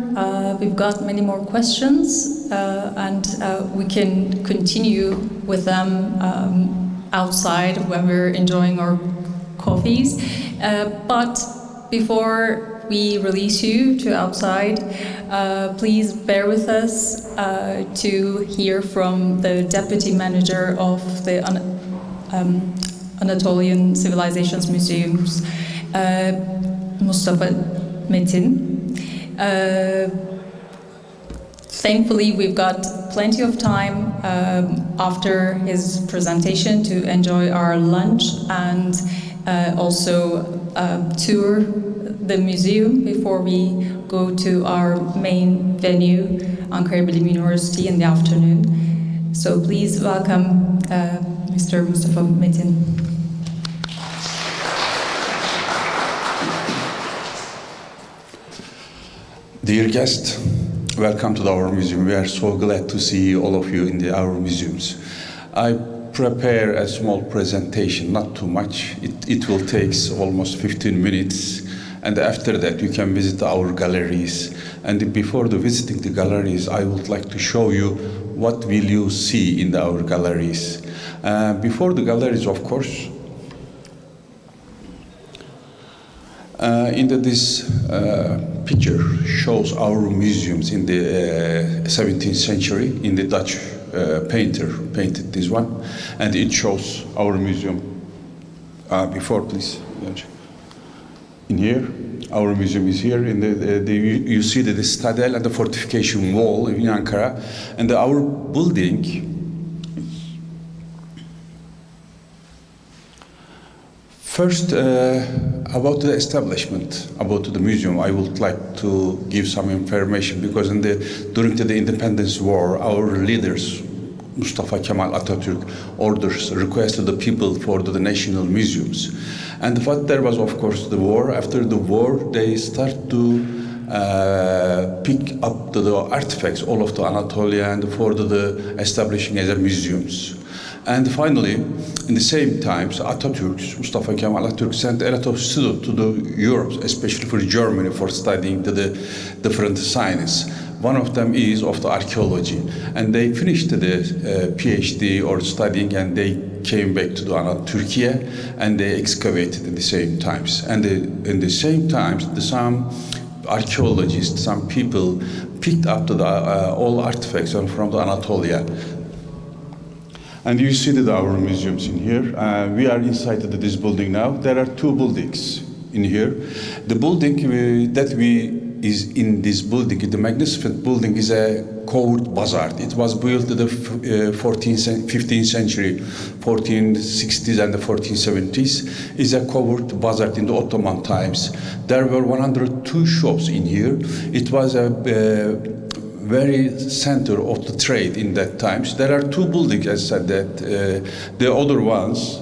we've got many more questions, and we can continue with them outside when we're enjoying our coffees. But before we release you to outside, please bear with us to hear from the Deputy Manager of the Anatolian Civilizations Museums, Mustafa Metin. Thankfully, we've got plenty of time after his presentation to enjoy our lunch and also tour the museum before we go to our main venue, Ankara Bilim University, in the afternoon. So please welcome Mr. Mustafa Metin. Dear guests, welcome to our museum. We are so glad to see all of you in our museums. I prepare a small presentation, not too much. It will take almost 15 minutes, and after that you can visit our galleries. And before visiting the galleries, I would like to show you what will you see in our galleries. Before the galleries, of course, this picture shows our museums in the 17th century. In the Dutch painter painted this one, and it shows our museum. Before, please. In here, our museum is here. In you see the citadel and the fortification wall in Ankara, and our building. First, about the establishment, about the museum, I would like to give some information, because during the Independence War, our leaders, Mustafa Kemal Atatürk, requested the people for the national museums. And what there was, of course, the war. After the war, they start to pick up the artifacts, all of the Anatolia, and for the establishing as a museums. And finally, in the same time, Mustafa Kemal Atatürk sent a lot of students to Europe, especially for Germany, for studying the different science. One of them is of the archaeology, and they finished the PhD or studying, and they came back to Turkey, and they excavated at the same times. And in the same times, some archaeologists, some people picked up all artifacts from the Anatolia. And you see our museums in here. We are inside this building now. There are two buildings in here. The building is in this building, the magnificent building, is a covered bazaar. It was built in the 15th century, 1460s and the 1470s. It's a covered bazaar in the Ottoman times. There were 102 shops in here. It was a very center of the trade in that times. There are two buildings, as I said, that the other ones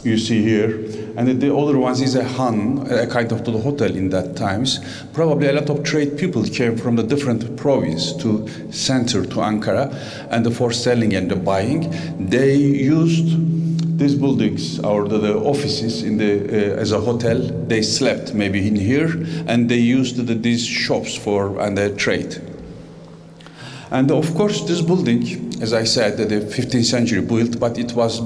you see here, and the other ones is a Han, a kind of the hotel in that times. Probably a lot of trade people came from the different province to center to Ankara, and for selling and the buying, they used these buildings or the offices in as a hotel. They slept maybe in here, and they used these shops for the trade. And of course, this building, as I said, the 15th century built, but it was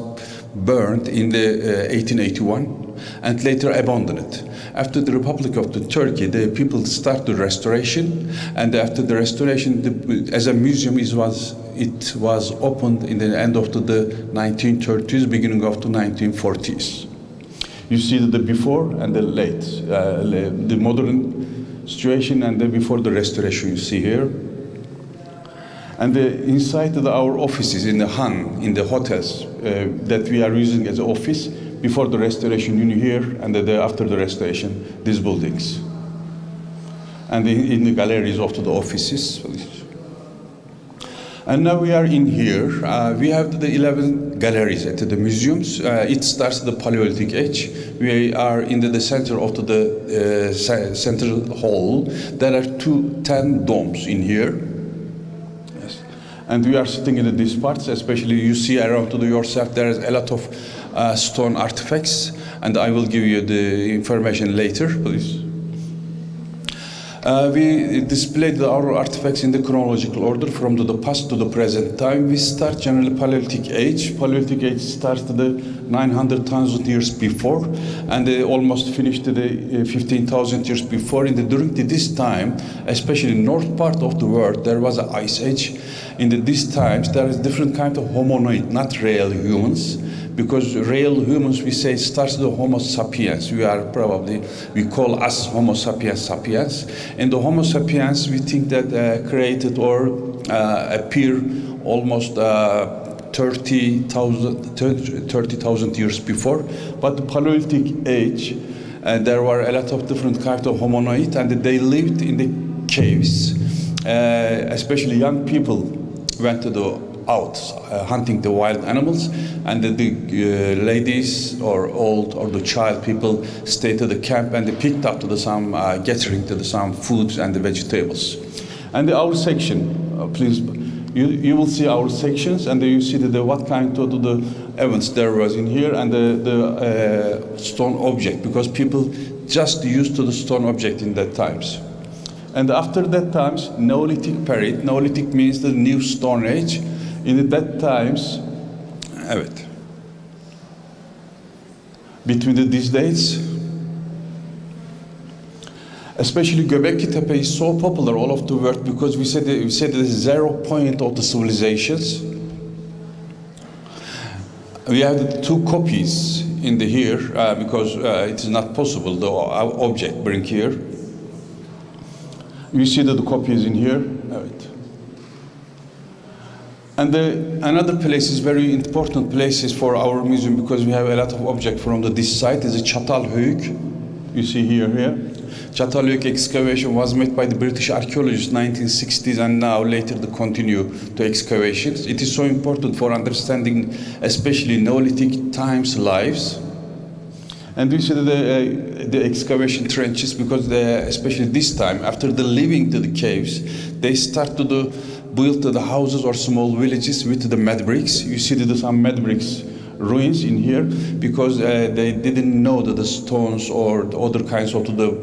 burned in the 1881 and later abandoned. After the Republic of Turkey, the people started the restoration, and after the restoration, as a museum, it was opened in the end of the 1930s, beginning of the 1940s. You see the before and the late, the modern situation, and the before the restoration you see here. And inside our offices in the Han, in the hotels that we are using as an office before the restoration in here and after the restoration, these buildings. And in the galleries of the offices. And now we are in here. We have the 11 galleries at the museums. It starts the Paleolithic age. We are in the center of the central hall. There are 10 domes in here. Yes. And we are sitting in these parts, especially you see around to yourself, there is a lot of stone artifacts. And I will give you the information later, please. We displayed our artifacts in the chronological order from the past to the present time. We start generally Paleolithic age. Paleolithic age starts the 900,000 years before, and almost finished the 15,000 years before. During this time, especially in north part of the world, there was an ice age. In these times, there is different kind of hominoid, not real humans. Because real humans, we say, starts the Homo sapiens. We call us Homo sapiens sapiens. And the Homo sapiens, we think that created or appear almost 30,000 years before. But the Paleolithic age, there were a lot of different kinds of hominoid, and they lived in the caves. Especially young people went to out hunting the wild animals, and the ladies or old or the child people stayed at the camp and they picked up some gathering to some foods and the vegetables. And our section, please, you will see our sections, and you see what kind of the events there was in here, and the stone object, because people just used to the stone object in that times. And after that times, Neolithic period. Neolithic means the new Stone Age. In that times, between these dates, especially Göbekli Tepe is so popular all over the world because we said the 0 point of the civilizations. We have 2 copies in here because it is not possible the object bring here. You see that the copy is in here. And another place is very important places for our museum because we have a lot of objects from this site. Is a Çatalhöyük. You see here. Çatalhöyük excavation was made by the British archaeologists in the 1960s, and now later they continue the excavations. It is so important for understanding, especially Neolithic times lives. And we see the excavation trenches because especially this time, after the leaving to the caves, they start to build the houses or small villages with the mud bricks. You see some mud bricks ruins in here because they didn't know the stones or the other kinds of the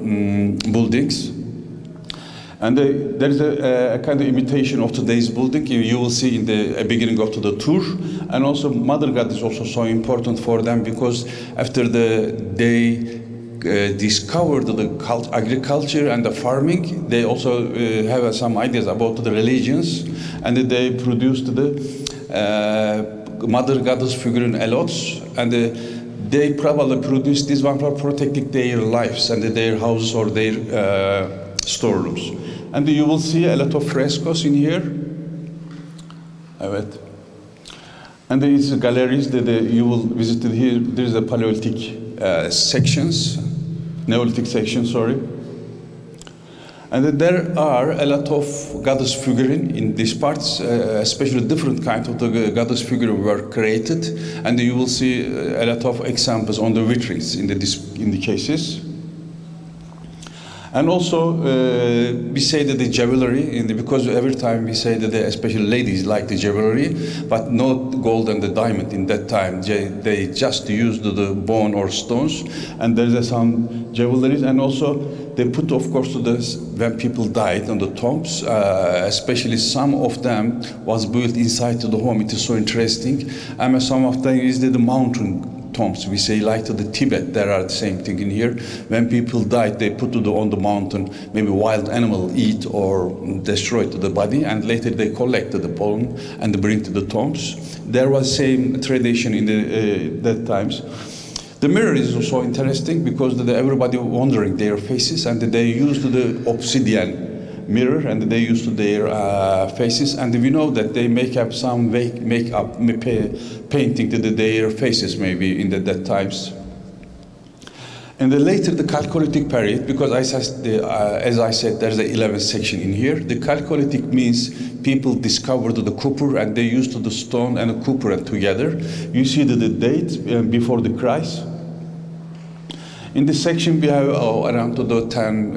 buildings. And there is a kind of imitation of today's building. You will see in the beginning of the tour. And also Mother God is also so important for them because after they discovered the agriculture and the farming, they also have some ideas about the religions, and they produced the Mother Goddess figurine a lot, and they probably produced this one for protecting their lives and their houses or their storerooms. And you will see a lot of frescoes in here. And there is galleries that you will visit here. There is a Paleolithic sections, Neolithic section, sorry. And there are a lot of goddess figurine in these parts, especially different kinds of the goddess figurine were created, and you will see a lot of examples on the vitrines in the cases. And also, we say that the jewelry, because every time we say that especially ladies like the jewelry, but not gold and the diamond in that time. They just used the bone or stones, and there's some jewelry, and also they put, of course, when people died on the tombs, especially some of them was built inside the home. It is so interesting. And some of them is the mountain tombs. We say like to the Tibet, there are the same thing in here. When people died, they put on the mountain, maybe wild animal eat or destroy the body, and later they collect the bone and bring to the tombs. There was same tradition in that times. The mirror is also interesting because everybody wondering their faces, and they used the obsidian mirror, and they used to their faces, and we know that they make up some painting to their faces maybe in that times. And then later the Chalcolithic period, because as I said, there's the 11th section in here. The Chalcolithic means people discovered the copper, and they used the stone and the copper together. You see the date before the Christ. In this section we have around the 10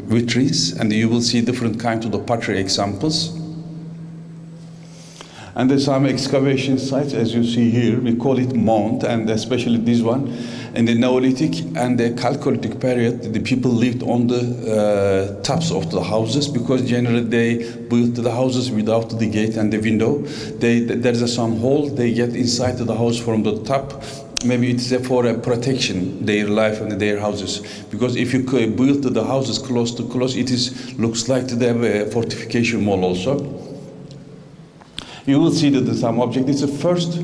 vitrines, and you will see different kinds of the pottery examples. And there's some excavation sites, as you see here. We call it mound, and especially this one. In the Neolithic and the Chalcolithic period, the people lived on the tops of the houses, because generally they built the houses without the gate and the window. There's some hole, they get inside the house from the top. Maybe it's for a protection, their life and their houses. Because if you build the houses close to close, looks like they have a fortification wall also. You will see that some object. It's the first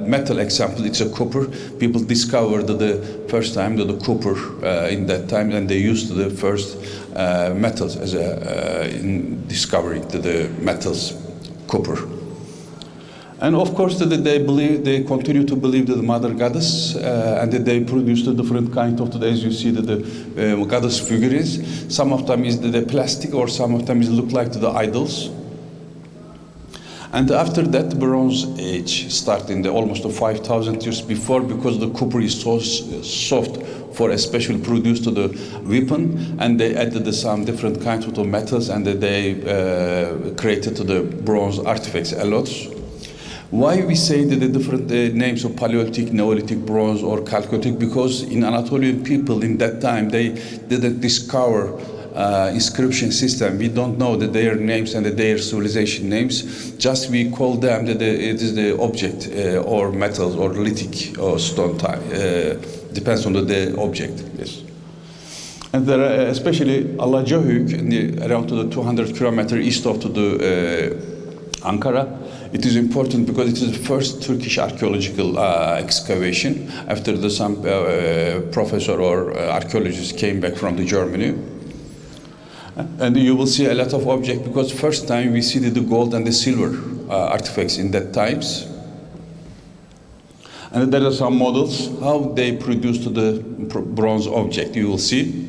metal example. It's a copper. People discovered the first time the copper in that time, and they used the first metals as in discovering the metals, copper. And of course, they continue to believe the mother goddess, and that they produced a different kind of, as you see, the goddess figurines. Some of them is the plastic, or some of them look like the idols. And after that, the Bronze Age started in almost 5,000 years before, because the copper is so soft for especially produced the weapon, and they added some different kinds of the metals, and they created the bronze artifacts a lot. Why we say that the different names of Paleolithic, Neolithic, Bronze, or Chalcolithic? Because in Anatolian people in that time, they didn't discover inscription system. We don't know their names and their civilization names. Just we call them that it is the object or metals or lithic or stone type. Depends on the object. Yes. And there are especially Alacahöyük, around to the 200 kilometers east of the Ankara. It is important because it is the first Turkish archaeological excavation after some professor or archaeologist came back from Germany. And you will see a lot of objects, because first time we see the gold and the silver artifacts in that times. And there are some models, how they produced the bronze object, you will see.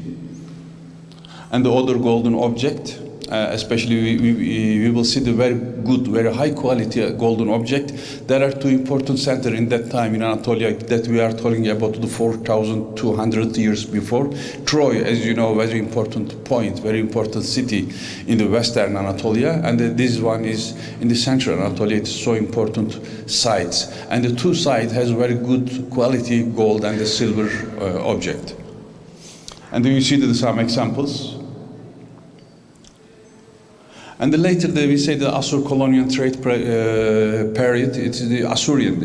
And the other golden object, especially we will see the very good, very high quality golden object. There are two important centers in that time in Anatolia that we are talking about the 4,200 years before. Troy, as you know, very important point, very important city in the western Anatolia, and this one is in the central Anatolia. It's so important sites, and the two sides has very good quality gold and the silver object. And you see some examples. And later we say the Assur-colonial trade period, it's the Assyrian.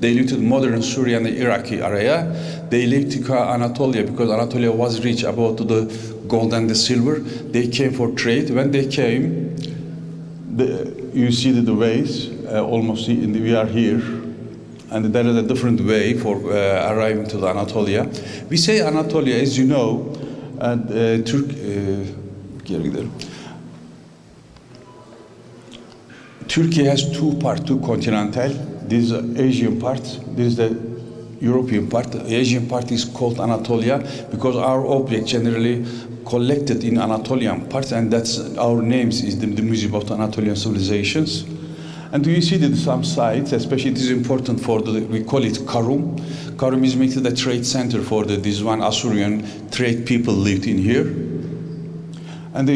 They lived in modern Syria and the Iraqi area. They lived in Anatolia because Anatolia was rich about the gold and the silver. They came for trade. When they came, you see the ways, almost we are here. And there is a different way for arriving to the Anatolia. We say Anatolia, as you know, and Turkey has two parts, two continental. This is the Asian part, this is the European part. The Asian part is called Anatolia because our objects generally collected in Anatolian parts, and that's our names is the Museum of the Anatolian Civilizations. And you see that some sites, especially it is important for we call it Karum. Karum is making the trade center for this one Assyrian trade people lived in here. And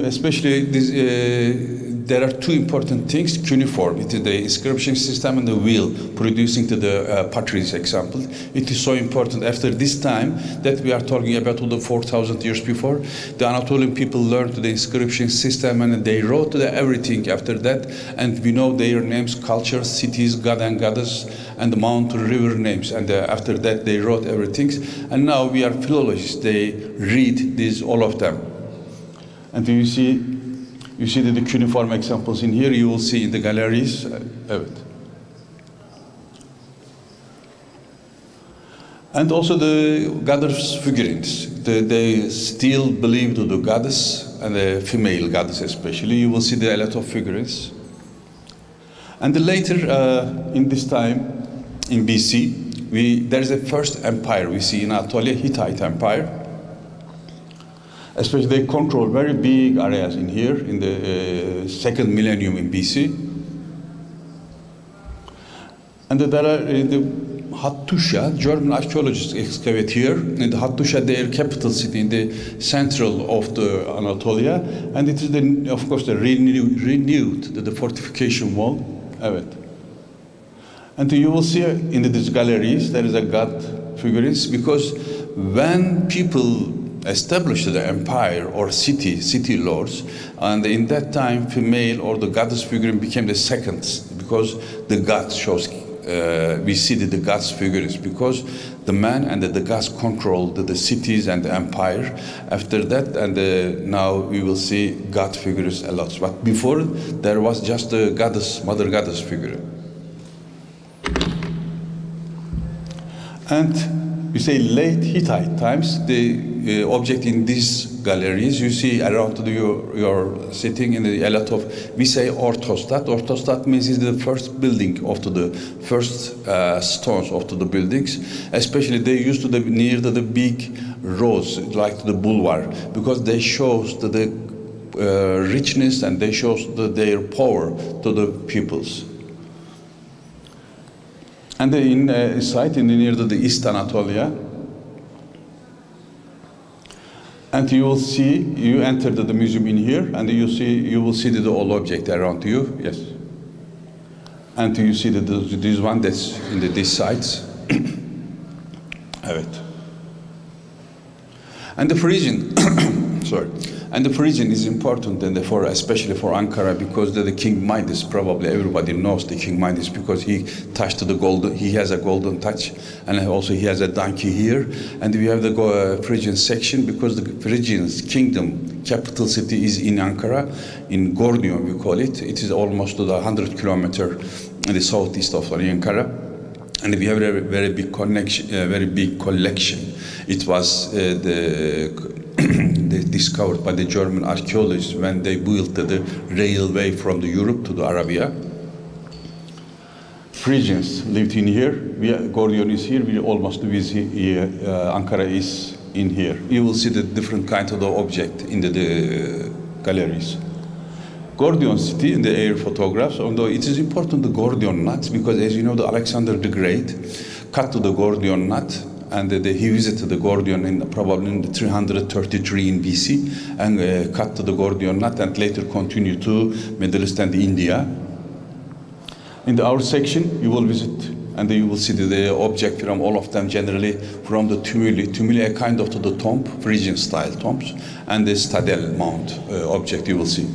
especially this, there are two important things: cuneiform, it is the inscription system, and the wheel producing to the pottery example. It is so important after this time that we are talking about the 4,000 years before. The Anatolian people learned the inscription system, and they wrote everything after that. And we know their names, cultures, cities, god and goddess, and the mountain, river names. And after that they wrote everything. And now we are philologists. They read these, all of them. And you see the cuneiform examples in here. You will see in the galleries. And also the goddess figurines. They still believe to the goddess, and the female goddess especially. You will see a lot of figurines. And later, in this time, in BC, there is a first empire we see in Anatolia, Hittite Empire. Especially they control very big areas in here, in the second millennium in BC. And there are the Hattusha, German archaeologists excavate here. In the Hattusha, their capital city in the central of the Anatolia. And it is, of course, the renewed the fortification wall. Evet. And you will see in these galleries, there is a god figurines, because when people established the empire or city lords, and in that time female or the goddess figurine became the second, because the god shows, we see the gods figurines, because the man and the gods controlled the cities and the empire. After that, and now we will see god figures a lot. But before, there was just the goddess, mother goddess figure. And we say late Hittite times, the object in these galleries, you see around you're sitting in a lot of, we say orthostat. Orthostat means it's the first building of the first stones of the buildings. Especially they used to be near the big roads, like the boulevard, because they shows the richness and they shows their power to the peoples. And in a site near the East Anatolia, and you will see, you enter the museum in here, and you will see the old object around you, yes. And you see this one that's in these sites. Evet. And the Phrygian, sorry. And the Phrygian is important, and especially for Ankara, because the King Midas, probably everybody knows the King Midas, because he touched the golden, he has a golden touch, and also he has a donkey here. And we have the Phrygian section, because the Phrygians kingdom, capital city is in Ankara, in Gordion we call it. It is almost to the 100 kilometers in the southeast of Ankara. And we have a very big connection, very big collection. It was discovered by the German archaeologists when they built the railway from the Europe to the Arabia. Phrygians lived in here. Gordion is here. We almost visit here. Ankara is in here. You will see the different kinds of the object in the galleries. Gordion city in the air photographs, although it is important the Gordion knot, because as you know, the Alexander the Great cut to the Gordion knot, and he visited the Gordion probably in 333 in BC, and cut to the Gordion knot, and later continued to Middle East and India. In our section, you will visit, and you will see the object from all of them, generally from the tumuli. Tumuli are kind of to the tomb, Phrygian style tombs, and the Stadel Mount object you will see.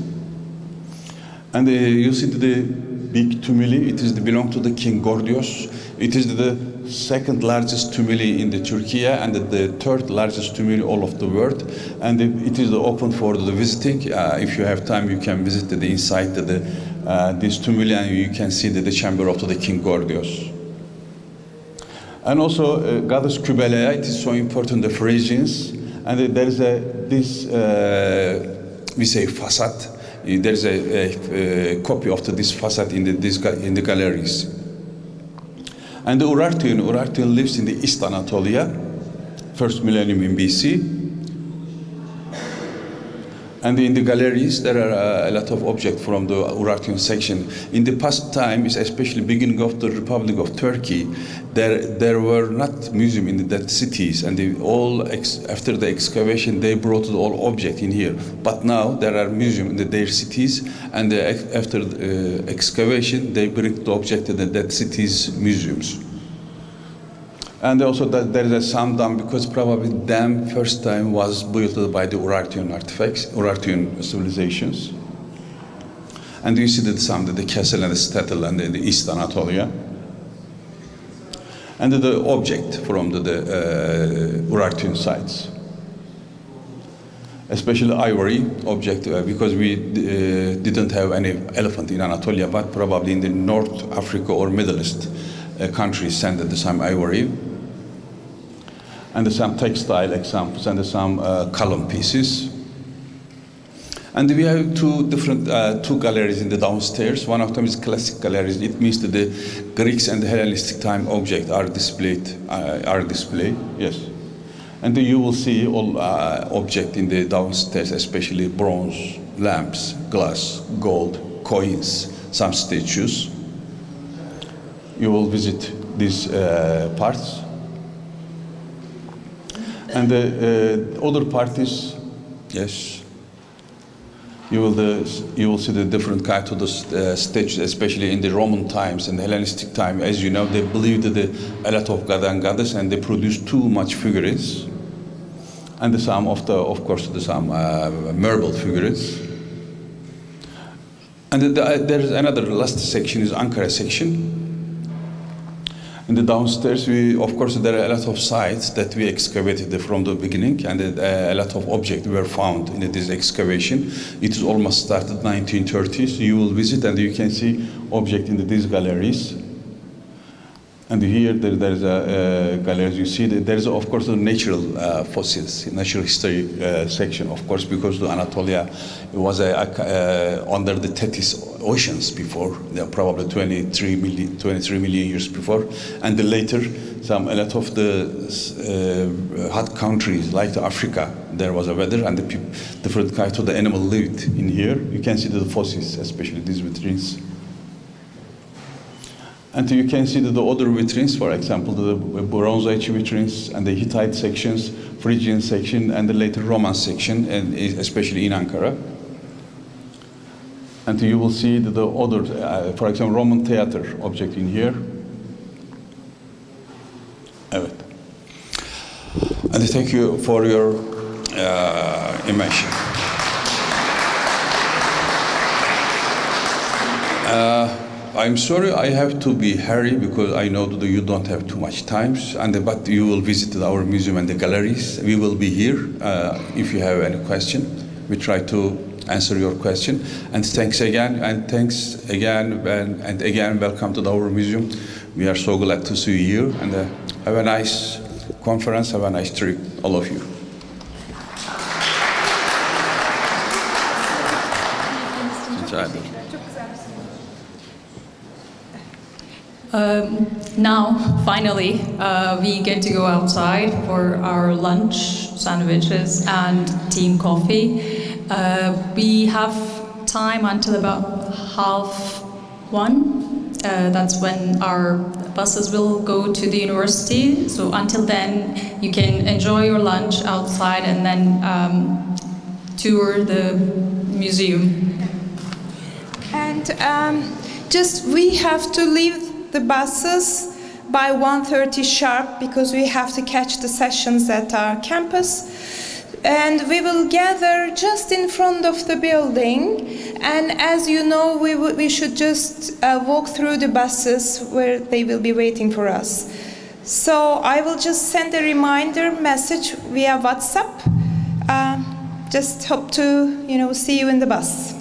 And you see the big tumuli. It is belong to the King Gordios. It is the second largest tumuli in the Turkey, and the third largest tumuli all of the world. And it is open for the visiting. If you have time, you can visit the inside this tumuli, and you can see the chamber of the King Gordios. And also goddess Cybele. It is so important, the Phrygians. And there is this we say facade. There is a copy of this facade in the galleries. And the Urartian lives in the East Anatolia, first millennium in BC. And in the galleries, there are a lot of objects from the Urartian section. In the past times, especially beginning of the Republic of Turkey, there were not museums in that cities, and after the excavation, they brought all objects in here. But now there are museums in their cities, and after excavation, they bring the object to that cities' museums. And also that there is a Sam Dam, because probably dam first time was built by the Urartian artifacts, Urartian civilizations. And you see the castle and the Statel and the East Anatolia. And the object from the Urartian sites. Especially ivory object, because we didn't have any elephant in Anatolia, but probably in the North Africa or Middle East countries sent the same ivory. and some textile examples, and some column pieces. And we have two galleries in the downstairs. One of them is classic galleries. It means that the Greeks and the Hellenistic time objects are displayed. Yes. And you will see all objects in the downstairs, especially bronze, lamps, glass, gold, coins, some statues. You will visit these parts. And the other part is, yes. You will see the different kinds of the statues, especially in the Roman times and the Hellenistic time. As you know, they believed that a lot of god and goddess, and they produced too much figurines, and some of course, some marble figurines. And there is another last section, is Ankara section. In the downstairs, of course, there are a lot of sites that we excavated from the beginning, and a lot of objects were found in this excavation. It is almost started 1930s. You will visit and you can see objects in these galleries. And here there is a gallery. You see that there is, of course, the natural fossils, natural history section, of course, because the Anatolia was under the Tethys oceans before, probably 23 million years before, and later a lot of the hot countries like Africa, there was a weather, and the different kinds of the animal lived in here. You can see the fossils, especially these vitrines. And you can see the other vitrines, for example, the Bronze Age vitrines and the Hittite sections, Phrygian section, and the later Roman section, and especially in Ankara. And you will see the other, for example, Roman theater object in here. Evet. And thank you for your immersion. I'm sorry I have to be hurry because I know that you don't have too much time, but you will visit our museum and the galleries. We will be here if you have any question. We try to answer your question. And thanks again, and again, welcome to our museum. We are so glad to see you here, and have a nice conference, have a nice trip, all of you. Now, finally, we get to go outside for our lunch, sandwiches, and team coffee. We have time until about 1:30. That's when our buses will go to the university. So until then, you can enjoy your lunch outside and then tour the museum. And we have to leave the buses by 1:30 sharp because we have to catch the sessions at our campus. And we will gather just in front of the building. And as you know, we should just walk through the buses where they will be waiting for us. So I will just send a reminder message via WhatsApp. Just hope to, see you in the bus.